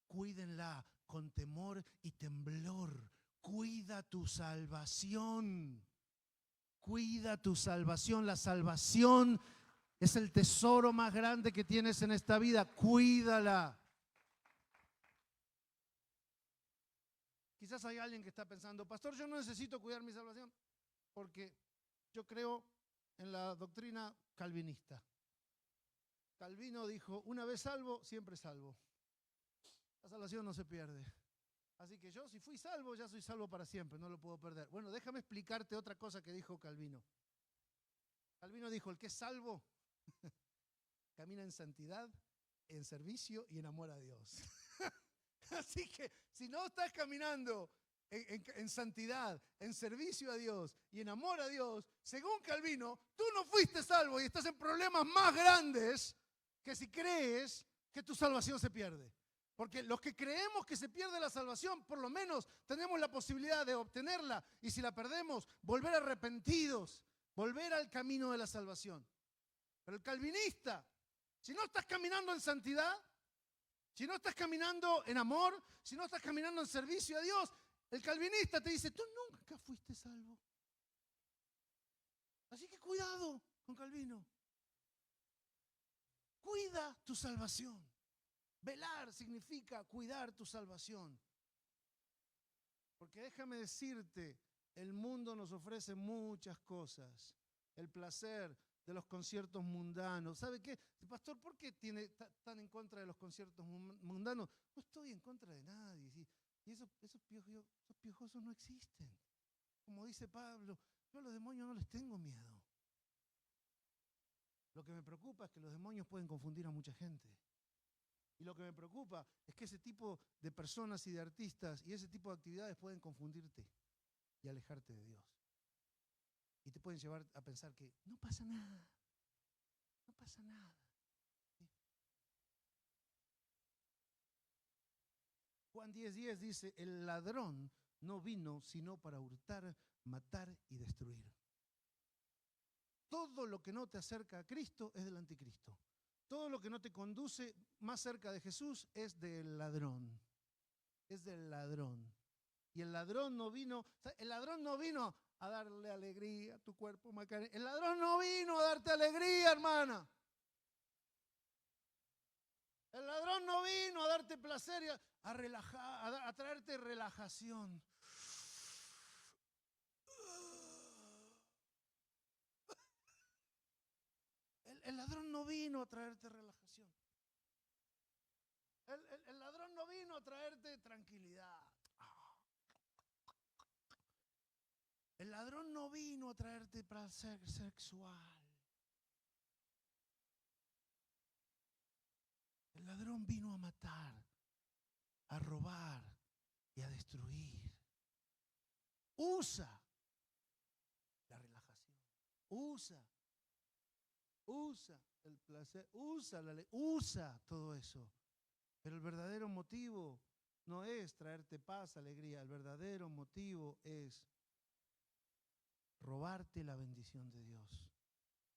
[SPEAKER 1] cuídenla con temor y temblor. Cuida tu salvación. Cuida tu salvación. La salvación es el tesoro más grande que tienes en esta vida. Cuídala. Quizás hay alguien que está pensando, pastor, yo no necesito cuidar mi salvación porque yo creo en la doctrina calvinista. Calvino dijo, una vez salvo, siempre salvo. La salvación no se pierde. Así que yo, si fui salvo, ya soy salvo para siempre, no lo puedo perder. Bueno, déjame explicarte otra cosa que dijo Calvino. Calvino dijo, el que es salvo camina en santidad, en servicio y en amor a Dios. Así que si no estás caminando en santidad, en servicio a Dios y en amor a Dios, según Calvino, tú no fuiste salvo y estás en problemas más grandes que si crees que tu salvación se pierde. Porque los que creemos que se pierde la salvación, por lo menos tenemos la posibilidad de obtenerla, y si la perdemos, volver arrepentidos, volver al camino de la salvación. Pero el calvinista, si no estás caminando en santidad, si no estás caminando en amor, si no estás caminando en servicio a Dios, el calvinista te dice, tú nunca fuiste salvo. Así que cuidado con Calvino. Cuida tu salvación. Velar significa cuidar tu salvación. Porque déjame decirte, el mundo nos ofrece muchas cosas. El placer de los conciertos mundanos. ¿Sabe qué? Pastor, ¿por qué tan en contra de los conciertos mundanos? No estoy en contra de nadie. Y esos piojosos no existen. Como dice Pablo, yo a los demonios no les tengo miedo. Lo que me preocupa es que los demonios pueden confundir a mucha gente. Y lo que me preocupa es que ese tipo de personas y de artistas y ese tipo de actividades pueden confundirte y alejarte de Dios. Y te pueden llevar a pensar que no pasa nada. No pasa nada. ¿Sí? Juan 10:10 dice, el ladrón no vino sino para hurtar, matar y destruir. Todo lo que no te acerca a Cristo es del anticristo. Todo lo que no te conduce más cerca de Jesús es del ladrón. Es del ladrón. Y el ladrón no vino a darle alegría a tu cuerpo, Macarena. El ladrón no vino a darte alegría, hermana. El ladrón no vino a darte placer y a relajar, a traerte relajación. El ladrón no vino a traerte relajación. El ladrón no vino a traerte tranquilidad. El ladrón no vino a traerte placer sexual. El ladrón vino a matar, a robar y a destruir. Usa la relajación. Usa el placer. Usa todo eso. Pero el verdadero motivo no es traerte paz, alegría. El verdadero motivo es robarte la bendición de Dios,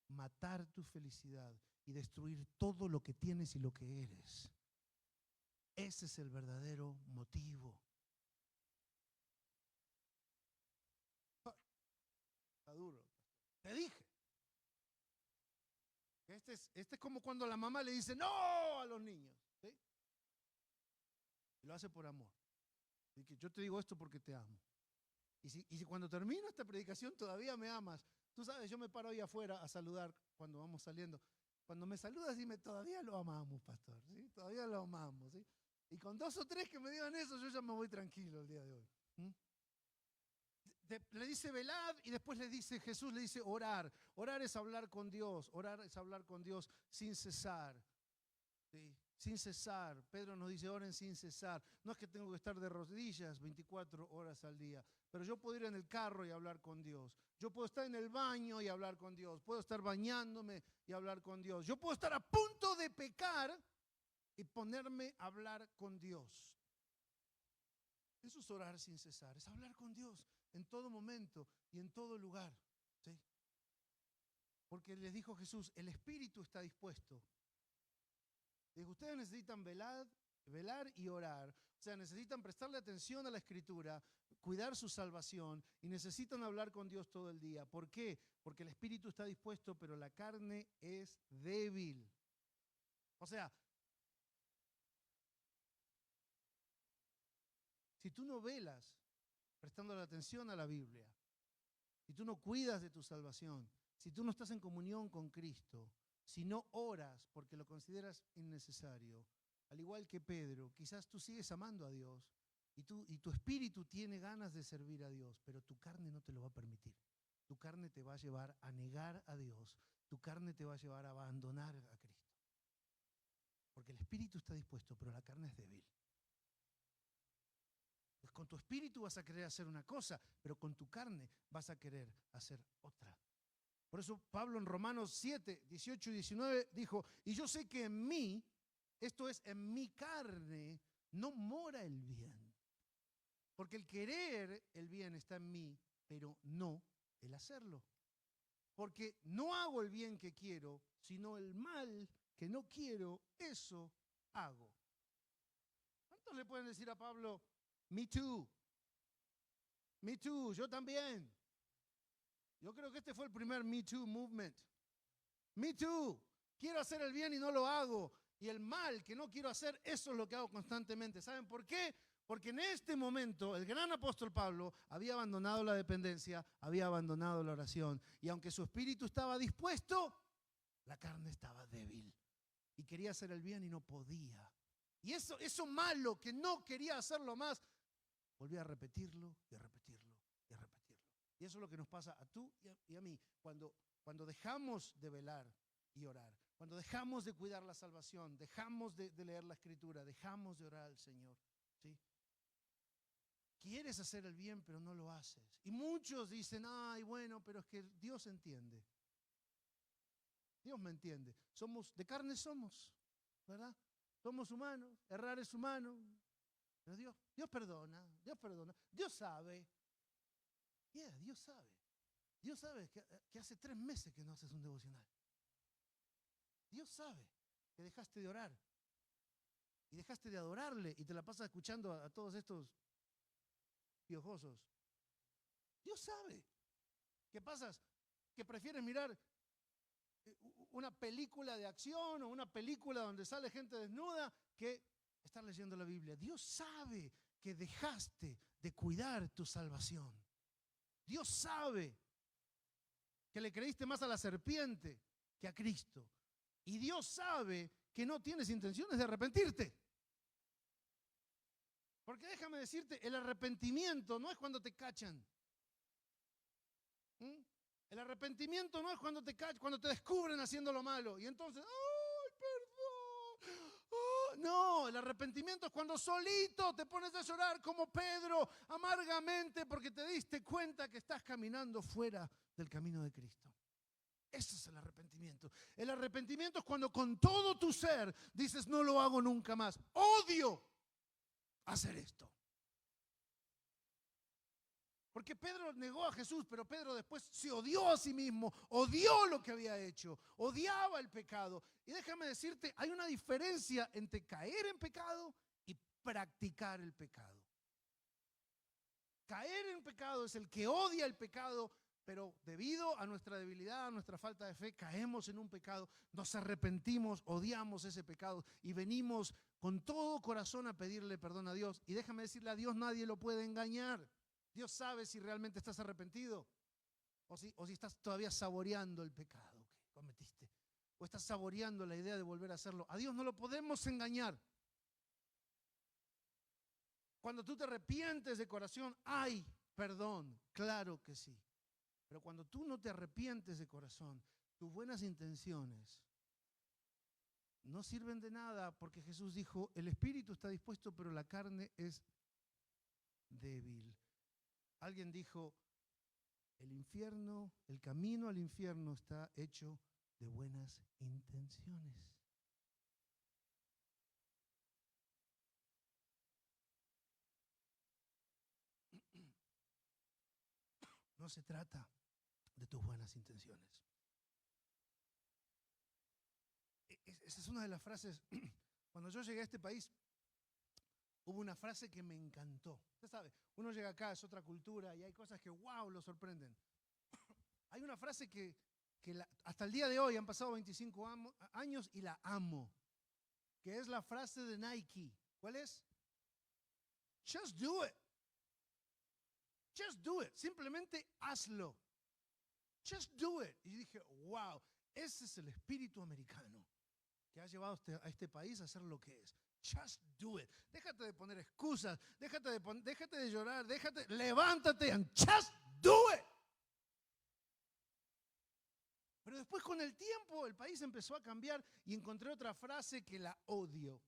[SPEAKER 1] matar tu felicidad y destruir todo lo que tienes y lo que eres. Ese es el verdadero motivo. Está duro. Te dije. Este es como cuando la mamá le dice no a los niños. ¿Sí? Y lo hace por amor. Y que yo te digo esto porque te amo. Y si cuando termino esta predicación todavía me amas, tú sabes, yo me paro ahí afuera a saludar cuando vamos saliendo. Cuando me saludas, dime, todavía lo amamos, pastor, ¿sí? Todavía lo amamos, ¿sí? Y con 2 o 3 que me digan eso, yo ya me voy tranquilo el día de hoy. Le dice velad y después le dice, Jesús le dice orar. Orar es hablar con Dios, orar es hablar con Dios sin cesar. ¿Sí? Sin cesar. Pedro nos dice oren sin cesar. No es que tengo que estar de rodillas 24 horas al día, pero yo puedo ir en el carro y hablar con Dios. Yo puedo estar en el baño y hablar con Dios. Puedo estar bañándome y hablar con Dios. Yo puedo estar a punto de pecar y ponerme a hablar con Dios. Eso es orar sin cesar, es hablar con Dios en todo momento y en todo lugar. ¿Sí? Porque les dijo Jesús, el espíritu está dispuesto. Dijo, ustedes necesitan velar y orar. O sea, necesitan prestarle atención a la Escritura. cuidar su salvación y necesitan hablar con Dios todo el día. ¿Por qué? Porque el espíritu está dispuesto, pero la carne es débil. O sea, si tú no velas prestando la atención a la Biblia, si tú no cuidas de tu salvación, si tú no estás en comunión con Cristo, si no oras porque lo consideras innecesario, al igual que Pedro, quizás tú sigues amando a Dios y tu espíritu tiene ganas de servir a Dios, pero tu carne no te lo va a permitir. Tu carne te va a llevar a negar a Dios, tu carne te va a llevar a abandonar a Cristo. Porque el espíritu está dispuesto, pero la carne es débil. Pues con tu espíritu vas a querer hacer una cosa, pero con tu carne vas a querer hacer otra. Por eso Pablo en Romanos 7, 18 y 19 dijo, y yo sé que en mí, esto es, en mi carne, no mora el bien. Porque el querer el bien está en mí, pero no el hacerlo. Porque no hago el bien que quiero, sino el mal que no quiero, eso hago. ¿Cuántos le pueden decir a Pablo, me too, yo también? Yo creo que este fue el primer Me Too movement. Me too, quiero hacer el bien y no lo hago. Y el mal que no quiero hacer, eso es lo que hago constantemente. ¿Saben por qué? Porque en este momento el gran apóstol Pablo había abandonado la dependencia, había abandonado la oración. Y aunque su espíritu estaba dispuesto, la carne estaba débil. Y quería hacer el bien y no podía. Y eso malo, que no quería hacerlo más, volvía a repetirlo y a repetirlo y a repetirlo. Y eso es lo que nos pasa a tú y a mí. Cuando dejamos de velar y orar, cuando dejamos de cuidar la salvación, dejamos de leer la Escritura, dejamos de orar al Señor, ¿sí? Quieres hacer el bien, pero no lo haces. Y muchos dicen, ay, bueno, pero es que Dios entiende. Dios me entiende. De carne somos, ¿verdad? Somos humanos, errar es humano. Pero Dios perdona, Dios sabe. Dios sabe. Dios sabe que hace 3 meses que no haces un devocional. Dios sabe que dejaste de orar y dejaste de adorarle y te la pasas escuchando a todos estos piojosos. Dios sabe. ¿Qué pasa? Que prefieres mirar una película de acción o una película donde sale gente desnuda que estar leyendo la Biblia. Dios sabe que dejaste de cuidar tu salvación. Dios sabe que le creíste más a la serpiente que a Cristo. Y Dios sabe que no tienes intenciones de arrepentirte. Porque déjame decirte, el arrepentimiento no es cuando te cachan. El arrepentimiento no es cuando te descubren haciendo lo malo. Y entonces, ¡ay, perdón! Oh, no, el arrepentimiento es cuando solito te pones a llorar como Pedro, amargamente, porque te diste cuenta que estás caminando fuera del camino de Cristo. Ese es el arrepentimiento. El arrepentimiento es cuando con todo tu ser dices, no lo hago nunca más. Odio hacer esto. Porque Pedro negó a Jesús, pero Pedro después se odió a sí mismo, odió lo que había hecho, odiaba el pecado. Y déjame decirte, hay una diferencia entre caer en pecado y practicar el pecado. Caer en pecado es el que odia el pecado, pero debido a nuestra debilidad, a nuestra falta de fe, caemos en un pecado, nos arrepentimos, odiamos ese pecado y venimos con todo corazón a pedirle perdón a Dios. Y déjame decirle, a Dios nadie lo puede engañar. Dios sabe si realmente estás arrepentido o si estás todavía saboreando el pecado que cometiste o estás saboreando la idea de volver a hacerlo. A Dios no lo podemos engañar. Cuando tú te arrepientes de corazón, hay perdón, claro que sí. Pero cuando tú no te arrepientes de corazón, tus buenas intenciones no sirven de nada, porque Jesús dijo, el espíritu está dispuesto, pero la carne es débil. Alguien dijo, el camino al infierno está hecho de buenas intenciones. No se trata de tus buenas intenciones. Esa es una de las frases. Cuando yo llegué a este país, hubo una frase que me encantó. Usted sabe, uno llega acá, es otra cultura y hay cosas que, wow, lo sorprenden. Hay una frase que hasta el día de hoy han pasado 25 años y la amo, que es la frase de Nike. ¿Cuál es? Just do it. Just do it. Simplemente hazlo. Just do it. Y dije, wow, ese es el espíritu americano que ha llevado a este país a ser lo que es. Just do it. Déjate de poner excusas, déjate de llorar, levántate and just do it. Pero después con el tiempo el país empezó a cambiar y encontré otra frase que la odio.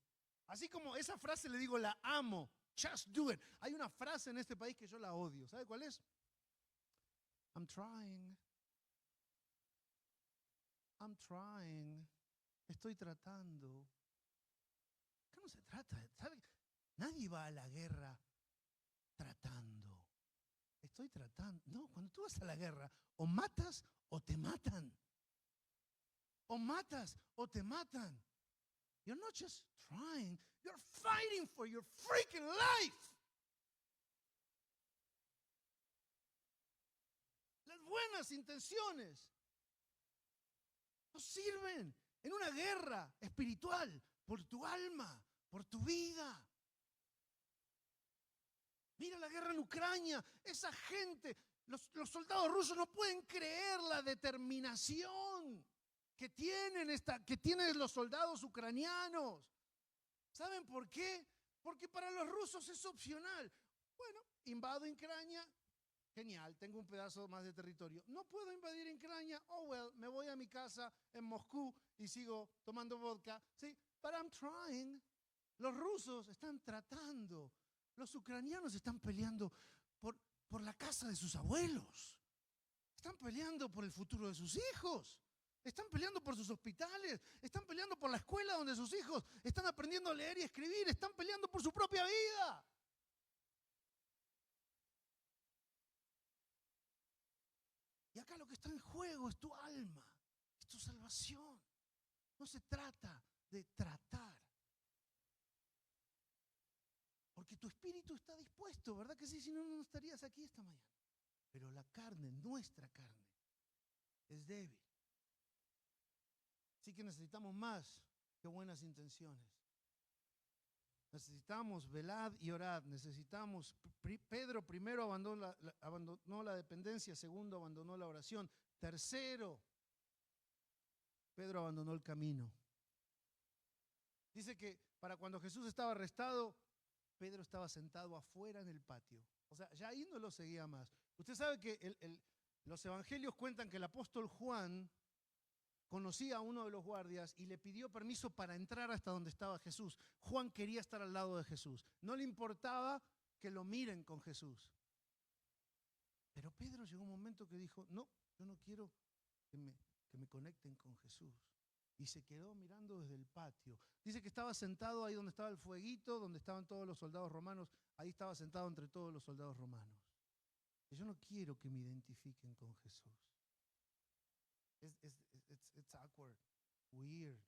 [SPEAKER 1] Así como esa frase le digo la amo, just do it. Hay una frase en este país que yo la odio. ¿Sabe cuál es? I'm trying. I'm trying. Estoy tratando. Acá no se trata, ¿sabe? Nadie va a la guerra tratando. Estoy tratando. No, cuando tú vas a la guerra, o matas o te matan. O matas o te matan. You're not just trying, you're fighting for your freaking life. Las buenas intenciones no sirven en una guerra espiritual por tu alma, por tu vida. Mira la guerra en Ucrania, esa gente, los soldados rusos no pueden creer la determinación que tienen los soldados ucranianos. ¿Saben por qué? Porque para los rusos es opcional. Bueno, invado Ucrania, genial, tengo un pedazo más de territorio. No puedo invadir Ucrania, oh well, me voy a mi casa en Moscú y sigo tomando vodka. ¿Sí? But I'm trying. Los rusos están tratando. Los ucranianos están peleando por la casa de sus abuelos. Están peleando por el futuro de sus hijos. Están peleando por sus hospitales. Están peleando por la escuela donde sus hijos están aprendiendo a leer y escribir. Están peleando por su propia vida. Y acá lo que está en juego es tu alma, es tu salvación. No se trata de tratar. Porque tu espíritu está dispuesto, ¿verdad que sí? Si no, no estarías aquí esta mañana. Pero la carne, nuestra carne, es débil. Así que necesitamos más que buenas intenciones. Necesitamos velad y orad. Necesitamos, Pedro primero abandonó la dependencia, segundo abandonó la oración. Tercero, Pedro abandonó el camino. Dice que para cuando Jesús estaba arrestado, Pedro estaba sentado afuera en el patio. O sea, ya ahí no lo seguía más. Usted sabe que los evangelios cuentan que el apóstol Juan conocía a uno de los guardias y le pidió permiso para entrar hasta donde estaba Jesús. Juan quería estar al lado de Jesús. No le importaba que lo miren con Jesús. Pero Pedro llegó un momento que dijo, no, yo no quiero que me conecten con Jesús. Y se quedó mirando desde el patio. Dice que estaba sentado ahí donde estaba el fueguito, donde estaban todos los soldados romanos. Ahí estaba sentado entre todos los soldados romanos. Y yo no quiero que me identifiquen con Jesús. It's awkward, weird.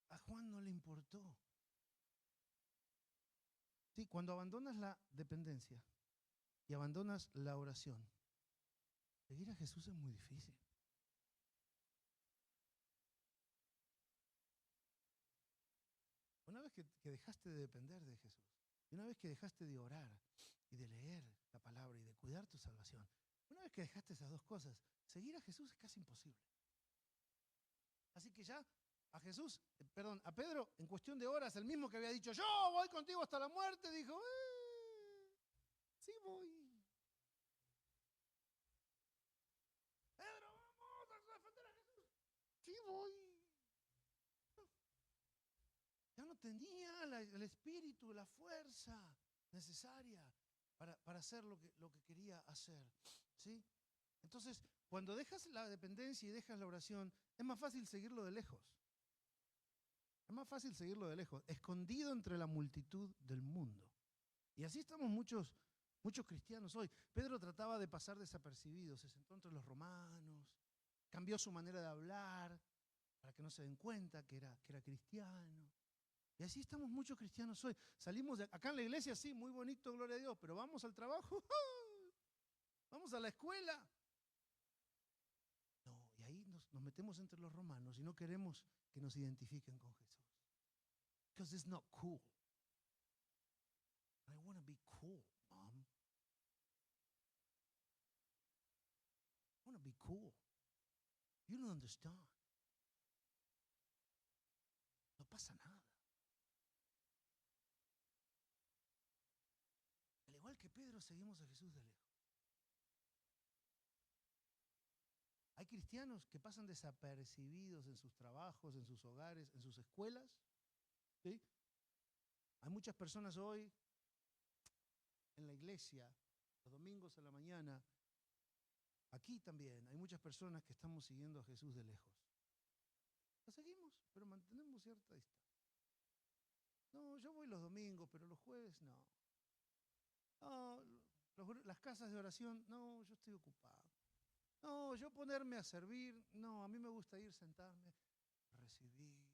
[SPEAKER 1] A Juan no le importó. Sí, cuando abandonas la dependencia y abandonas la oración, seguir a Jesús es muy difícil. Una vez que dejaste de depender de Jesús, y una vez que dejaste de orar y de leer la palabra y de cuidar tu salvación, una vez que dejaste esas dos cosas, seguir a Jesús es casi imposible. Así que ya a Pedro, en cuestión de horas, el mismo que había dicho, yo voy contigo hasta la muerte, dijo, sí voy. Pedro, vamos a defender a Jesús. Sí voy. Ya no tenía el espíritu, la fuerza necesaria para hacer lo que quería hacer. ¿Sí? Entonces, cuando dejas la dependencia y dejas la oración, es más fácil seguirlo de lejos. Es más fácil seguirlo de lejos, escondido entre la multitud del mundo. Y así estamos muchos cristianos hoy. Pedro trataba de pasar desapercibido, se sentó entre los romanos, cambió su manera de hablar para que no se den cuenta que era cristiano. Y así estamos muchos cristianos hoy. Salimos de acá en la iglesia, sí, muy bonito, gloria a Dios, pero vamos al trabajo, vamos a la escuela. No, y ahí nos metemos entre los romanos y no queremos que nos identifiquen con Jesús. Because it's not cool. I want to be cool, Mom. I want to be cool. You don't understand. No pasa nada. Al igual que Pedro, seguimos a Jesús de lejos. Hay cristianos que pasan desapercibidos en sus trabajos, en sus hogares, en sus escuelas. ¿Sí? Hay muchas personas hoy en la iglesia, los domingos a la mañana, aquí también, hay muchas personas que estamos siguiendo a Jesús de lejos. Lo seguimos, pero mantenemos cierta distancia. No, yo voy los domingos, pero los jueves no. No, las casas de oración, no, yo estoy ocupado. No, yo ponerme a servir, no, a mí me gusta ir, sentarme, recibir.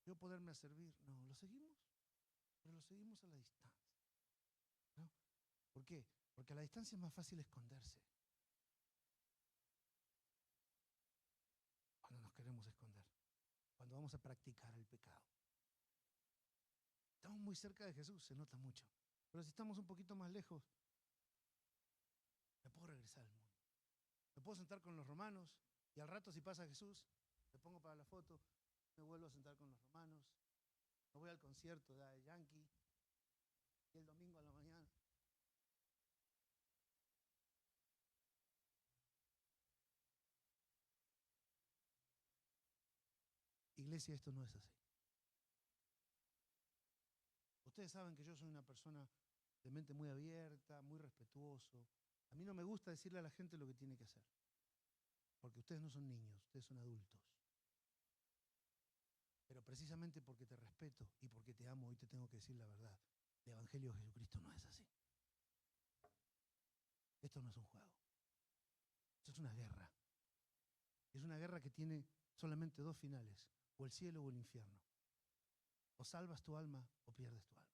[SPEAKER 1] Yo ponerme a servir, no, lo seguimos, pero lo seguimos a la distancia. ¿No? ¿Por qué? Porque a la distancia es más fácil esconderse. Cuando nos queremos esconder, cuando vamos a practicar el pecado. Estamos muy cerca de Jesús, se nota mucho. Pero si estamos un poquito más lejos, me puedo regresar al mundo. Me puedo sentar con los romanos y al rato si pasa Jesús, me pongo para la foto, me vuelvo a sentar con los romanos, me voy al concierto de Yankee y el domingo a la mañana. Iglesia, esto no es así. Ustedes saben que yo soy una persona de mente muy abierta, muy respetuoso. A mí no me gusta decirle a la gente lo que tiene que hacer, porque ustedes no son niños, ustedes son adultos. Pero precisamente porque te respeto y porque te amo, hoy te tengo que decir la verdad. El Evangelio de Jesucristo no es así. Esto no es un juego. Esto es una guerra. Es una guerra que tiene solamente dos finales, o el cielo o el infierno. O salvas tu alma o pierdes tu alma.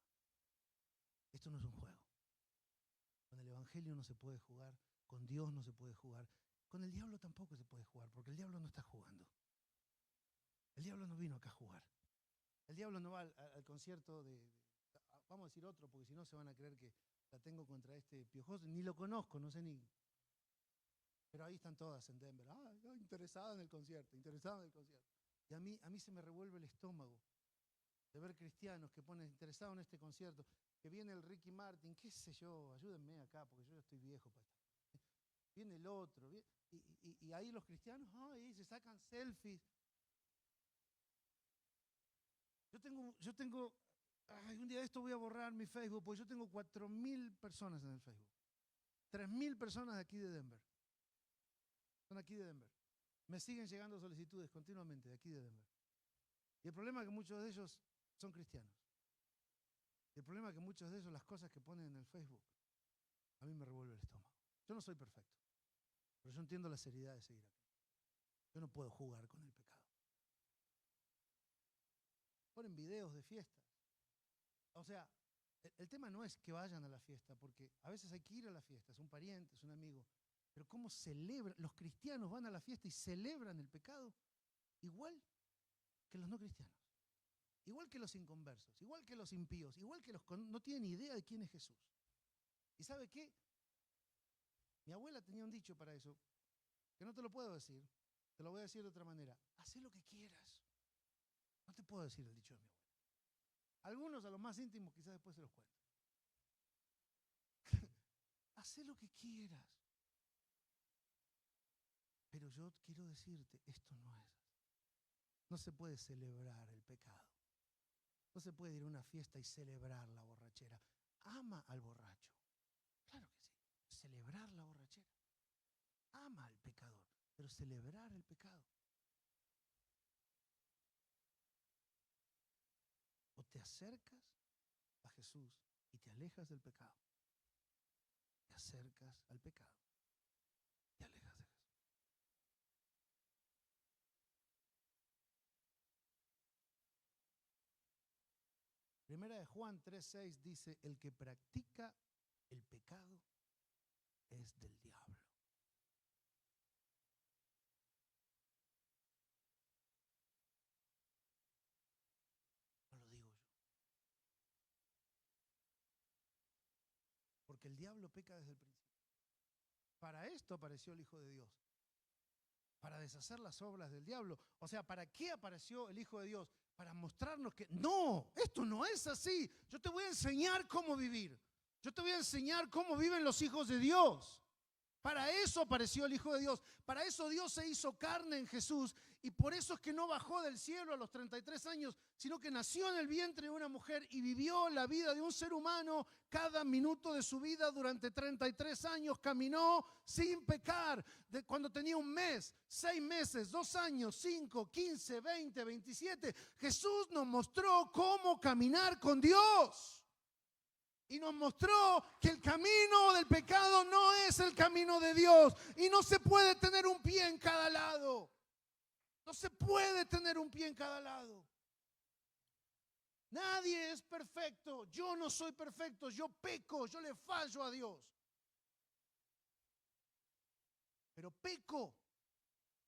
[SPEAKER 1] Esto no es un juego. Con el Evangelio no se puede jugar, con Dios no se puede jugar, con el diablo tampoco se puede jugar, porque el diablo no está jugando. El diablo no vino acá a jugar. El diablo no va al concierto vamos a decir otro, porque si no se van a creer que la tengo contra este piojoso, ni lo conozco, no sé ni. Pero ahí están todas en Denver. Interesada en el concierto, interesada en el concierto. Y a mí se me revuelve el estómago de ver cristianos que ponen interesados en este concierto, que viene el Ricky Martin, qué sé yo, ayúdenme acá, porque yo ya estoy viejo para estar. Viene el otro, y ahí los cristianos, se sacan selfies. Un día de esto voy a borrar mi Facebook, porque yo tengo 4.000 personas en el Facebook. 3.000 personas de aquí de Denver. Son aquí de Denver. Me siguen llegando solicitudes continuamente de aquí de Denver. Y el problema es que muchos de ellos son cristianos. Y el problema es que muchos de ellos, las cosas que ponen en el Facebook, a mí me revuelve el estómago. Yo no soy perfecto, pero yo entiendo la seriedad de seguir aquí. Yo no puedo jugar con el pecado. Ponen videos de fiestas. O sea, el tema no es que vayan a la fiesta, porque a veces hay que ir a la fiesta, es un pariente, es un amigo. Pero ¿cómo celebran? Los cristianos van a la fiesta y celebran el pecado igual que los no cristianos. Igual que los inconversos, igual que los impíos, igual que los que no tienen idea de quién es Jesús. ¿Y sabe qué? Mi abuela tenía un dicho para eso, que no te lo puedo decir, te lo voy a decir de otra manera. Hacé lo que quieras. No te puedo decir el dicho de mi abuela. Algunos, a los más íntimos, quizás después se los cuento. Hacé lo que quieras. Pero yo quiero decirte, esto no es así. No se puede celebrar el pecado. No se puede ir a una fiesta y celebrar la borrachera. Ama al borracho. Claro que sí. Celebrar la borrachera. Ama al pecador, pero celebrar el pecado. O te acercas a Jesús y te alejas del pecado. Te acercas al pecado. Te alejas de Jesús. Primera de Juan 3:6 dice, el que practica el pecado es del diablo. No lo digo yo. Porque el diablo peca desde el principio. Para esto apareció el Hijo de Dios. Para deshacer las obras del diablo. O sea, ¿para qué apareció el Hijo de Dios? Para mostrarnos que no, esto no es así. Yo te voy a enseñar cómo vivir. Yo te voy a enseñar cómo viven los hijos de Dios. Para eso apareció el Hijo de Dios. Para eso Dios se hizo carne en Jesús. Y por eso es que no bajó del cielo a los 33 años, sino que nació en el vientre de una mujer y vivió la vida de un ser humano cada minuto de su vida durante 33 años. Caminó sin pecar. Cuando tenía un mes, 6 meses, 2 años, 5, 15, 20, 27. Jesús nos mostró cómo caminar con Dios. Y nos mostró que el camino del pecado no es el camino de Dios. Y no se puede tener un pie en cada lado. No se puede tener un pie en cada lado. Nadie es perfecto. Yo no soy perfecto. Yo peco. Yo le fallo a Dios. Pero peco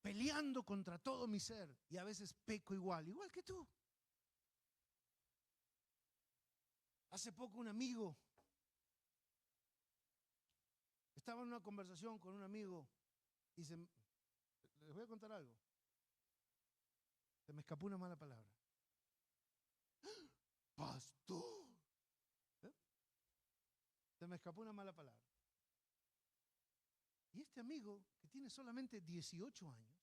[SPEAKER 1] peleando contra todo mi ser. Y a veces peco igual que tú. Hace poco un amigo, estaba en una conversación con un amigo y les voy a contar algo. Se me escapó una mala palabra. ¡Pastor! ¿Eh? Se me escapó una mala palabra. Y este amigo, que tiene solamente 18 años,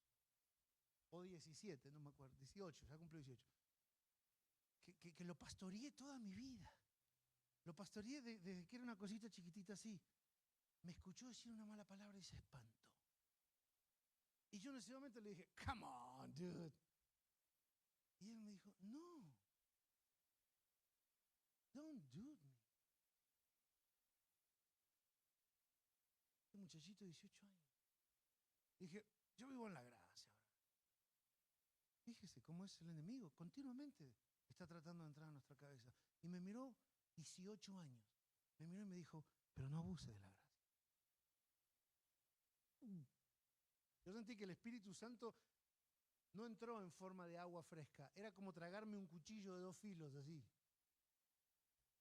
[SPEAKER 1] o 17, no me acuerdo, 18, ya cumplió 18, que lo pastoreé toda mi vida. Lo pastoreé desde que era una cosita chiquitita así. Me escuchó decir una mala palabra y se espantó. Y yo en ese momento le dije, come on, dude. Y él me dijo, no, don't do me. Este muchachito de 18 años. Dije, yo vivo en la gracia. Fíjese cómo es el enemigo. Continuamente está tratando de entrar a nuestra cabeza. Y me miró 18 años. Me miró y me dijo, pero no abuse de la gracia. Yo sentí que el Espíritu Santo no entró en forma de agua fresca. Era como tragarme un cuchillo de 2 filos, así.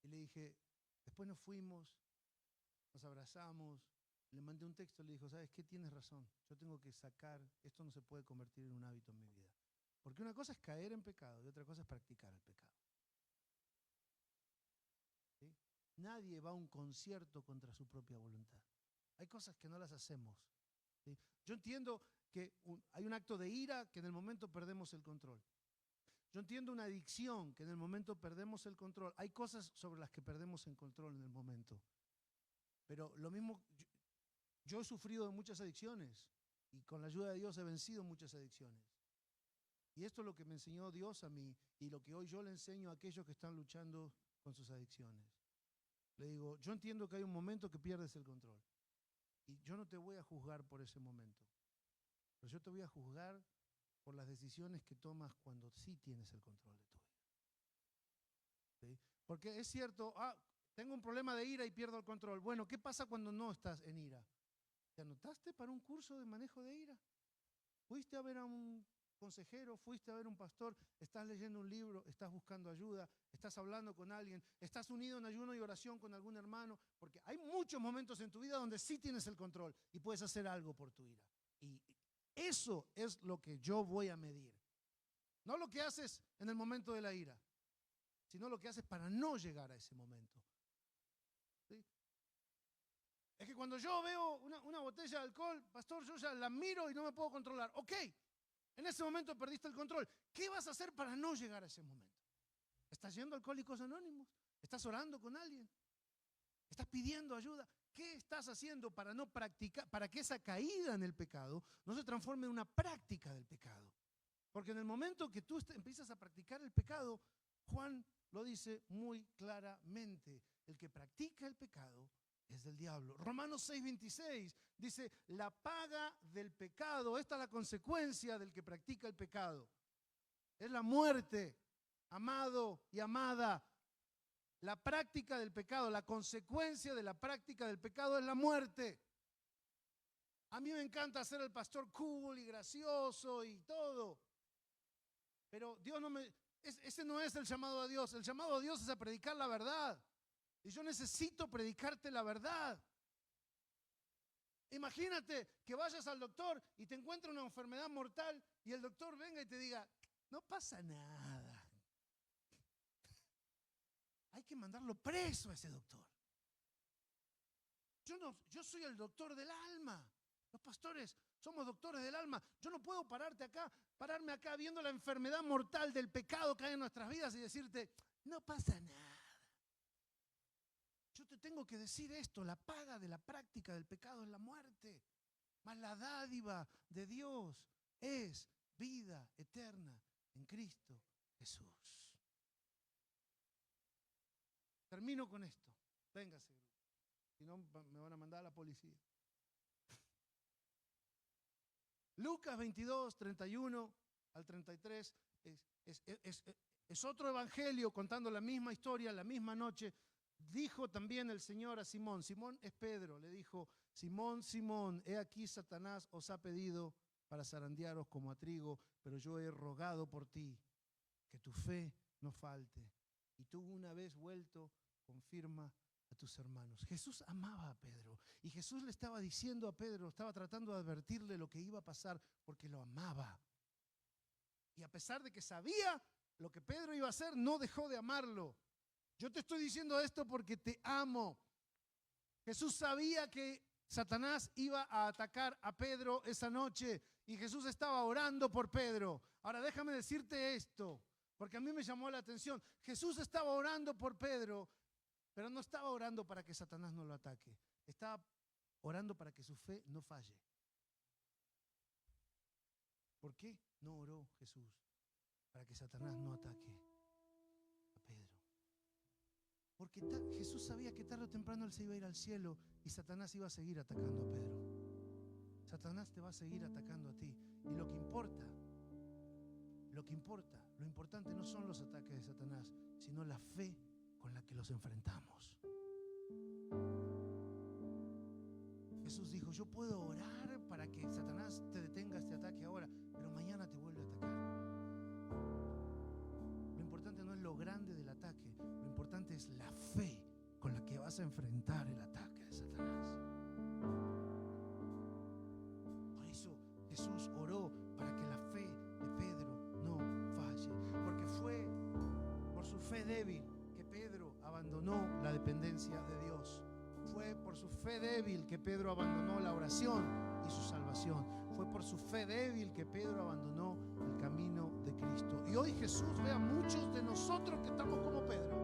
[SPEAKER 1] Y le dije, después nos fuimos, nos abrazamos, le mandé un texto, le dijo, ¿sabes qué? Tienes razón. Yo tengo que sacar, esto no se puede convertir en un hábito en mi vida. Porque una cosa es caer en pecado y otra cosa es practicar el pecado. ¿Sí? Nadie va a un concierto contra su propia voluntad. Hay cosas que no las hacemos. ¿Sí? Yo entiendo que hay un acto de ira que en el momento perdemos el control. Yo entiendo una adicción que en el momento perdemos el control. Hay cosas sobre las que perdemos el control en el momento. Pero lo mismo, yo he sufrido de muchas adicciones y con la ayuda de Dios he vencido muchas adicciones. Y esto es lo que me enseñó Dios a mí y lo que hoy yo le enseño a aquellos que están luchando con sus adicciones. Le digo, yo entiendo que hay un momento que pierdes el control y yo no te voy a juzgar por ese momento, pero yo te voy a juzgar por las decisiones que tomas cuando sí tienes el control de tu vida. ¿Sí? Porque es cierto, tengo un problema de ira y pierdo el control. Bueno, ¿qué pasa cuando no estás en ira? ¿Te anotaste para un curso de manejo de ira? ¿Fuiste a ver a un consejero? ¿Fuiste a ver a un pastor? ¿Estás leyendo un libro? ¿Estás buscando ayuda? ¿Estás hablando con alguien? ¿Estás unido en ayuno y oración con algún hermano? Porque hay muchos momentos en tu vida donde sí tienes el control y puedes hacer algo por tu ira. Y eso es lo que yo voy a medir. No lo que haces en el momento de la ira, sino lo que haces para no llegar a ese momento. ¿Sí? Es que cuando yo veo una botella de alcohol, pastor, yo ya la miro y no me puedo controlar. Ok, en ese momento perdiste el control. ¿Qué vas a hacer para no llegar a ese momento? ¿Estás yendo a Alcohólicos Anónimos? ¿Estás orando con alguien? ¿Estás pidiendo ayuda? ¿Qué estás haciendo para no practicar, para que esa caída en el pecado no se transforme en una práctica del pecado? Porque en el momento que tú empiezas a practicar el pecado, Juan lo dice muy claramente, el que practica el pecado es del diablo. Romanos 6:26 dice, la paga del pecado, esta es la consecuencia del que practica el pecado, es la muerte, amado y amada. La práctica del pecado, la consecuencia de la práctica del pecado es la muerte. A mí me encanta ser el pastor cool y gracioso y todo. Pero Dios ese no es el llamado a Dios. El llamado a Dios es a predicar la verdad. Y yo necesito predicarte la verdad. Imagínate que vayas al doctor y te encuentra una enfermedad mortal y el doctor venga y te diga, no pasa nada. Hay que mandarlo preso a ese doctor. Yo soy el doctor del alma. Los pastores somos doctores del alma. Yo no puedo pararme acá viendo la enfermedad mortal del pecado que hay en nuestras vidas y decirte, no pasa nada. Yo te tengo que decir esto, la paga de la práctica del pecado es la muerte, mas la dádiva de Dios es vida eterna en Cristo Jesús. Termino con esto. Véngase, si no me van a mandar a la policía. Lucas 22, 31 al 33 es otro evangelio contando la misma historia, la misma noche. Dijo también el Señor a Simón, Simón es Pedro, le dijo, Simón, Simón, he aquí Satanás os ha pedido para zarandearos como a trigo, pero yo he rogado por ti, que tu fe no falte. Y tú una vez vuelto, confirma a tus hermanos. Jesús amaba a Pedro y Jesús le estaba diciendo a Pedro, estaba tratando de advertirle lo que iba a pasar porque lo amaba. Y a pesar de que sabía lo que Pedro iba a hacer, no dejó de amarlo. Yo te estoy diciendo esto porque te amo. Jesús sabía que Satanás iba a atacar a Pedro esa noche y Jesús estaba orando por Pedro. Ahora déjame decirte esto, porque a mí me llamó la atención. Jesús estaba orando por Pedro, pero no estaba orando para que Satanás no lo ataque. Estaba orando para que su fe no falle. ¿Por qué no oró Jesús? Para que Satanás no ataque a Pedro. Porque Jesús sabía que tarde o temprano él se iba a ir al cielo y Satanás iba a seguir atacando a Pedro. Satanás te va a seguir atacando a ti. Y lo importante no son los ataques de Satanás, sino la fe con la que los enfrentamos. Jesús dijo, yo puedo orar para que Satanás te detenga este ataque ahora, pero mañana te vuelve a atacar. Lo importante no es lo grande del ataque, lo importante es la fe con la que vas a enfrentar el ataque de Satanás. Por eso Jesús oró para que la fe de Pedro no falle, porque fue por su fe débil que Pedro abandonó la dependencia de Dios. Fue por su fe débil que Pedro abandonó la oración y su salvación. Fue por su fe débil que Pedro abandonó el camino de Cristo. Y hoy Jesús ve a muchos de nosotros que estamos como Pedro.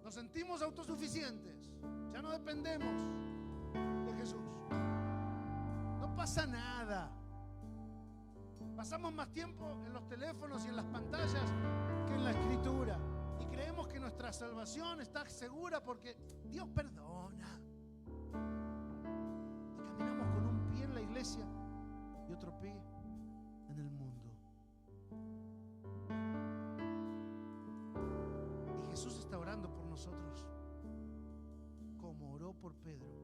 [SPEAKER 1] Nos sentimos autosuficientes. Ya no dependemos de Jesús. No pasa nada. Pasamos más tiempo en los teléfonos y en las pantallas que en la Escritura. Y creemos que nuestra salvación está segura porque Dios perdona. Y caminamos con un pie en la iglesia y otro pie en el mundo. Y Jesús está orando por nosotros, como oró por Pedro.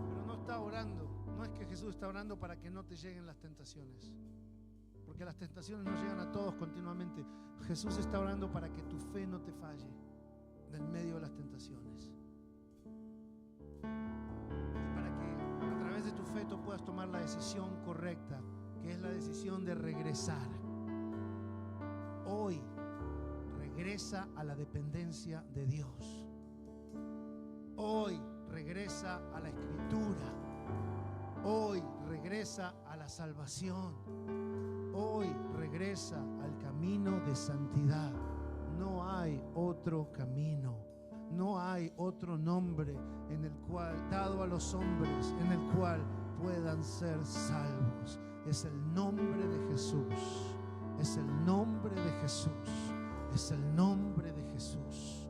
[SPEAKER 1] Pero no está orando, no es que Jesús está orando para que no te lleguen las tentaciones. Porque las tentaciones no llegan a todos continuamente. Jesús está orando para que tu fe no te falle en el medio de las tentaciones. Y para que a través de tu fe tú puedas tomar la decisión correcta, que es la decisión de regresar. Hoy regresa a la dependencia de Dios. Hoy regresa a la Escritura. Hoy regresa a la salvación. Hoy regresa al camino de santidad. No hay otro camino. No hay otro nombre en el cual, dado a los hombres, en el cual puedan ser salvos. Es el nombre de Jesús. Es el nombre de Jesús. Es el nombre de Jesús.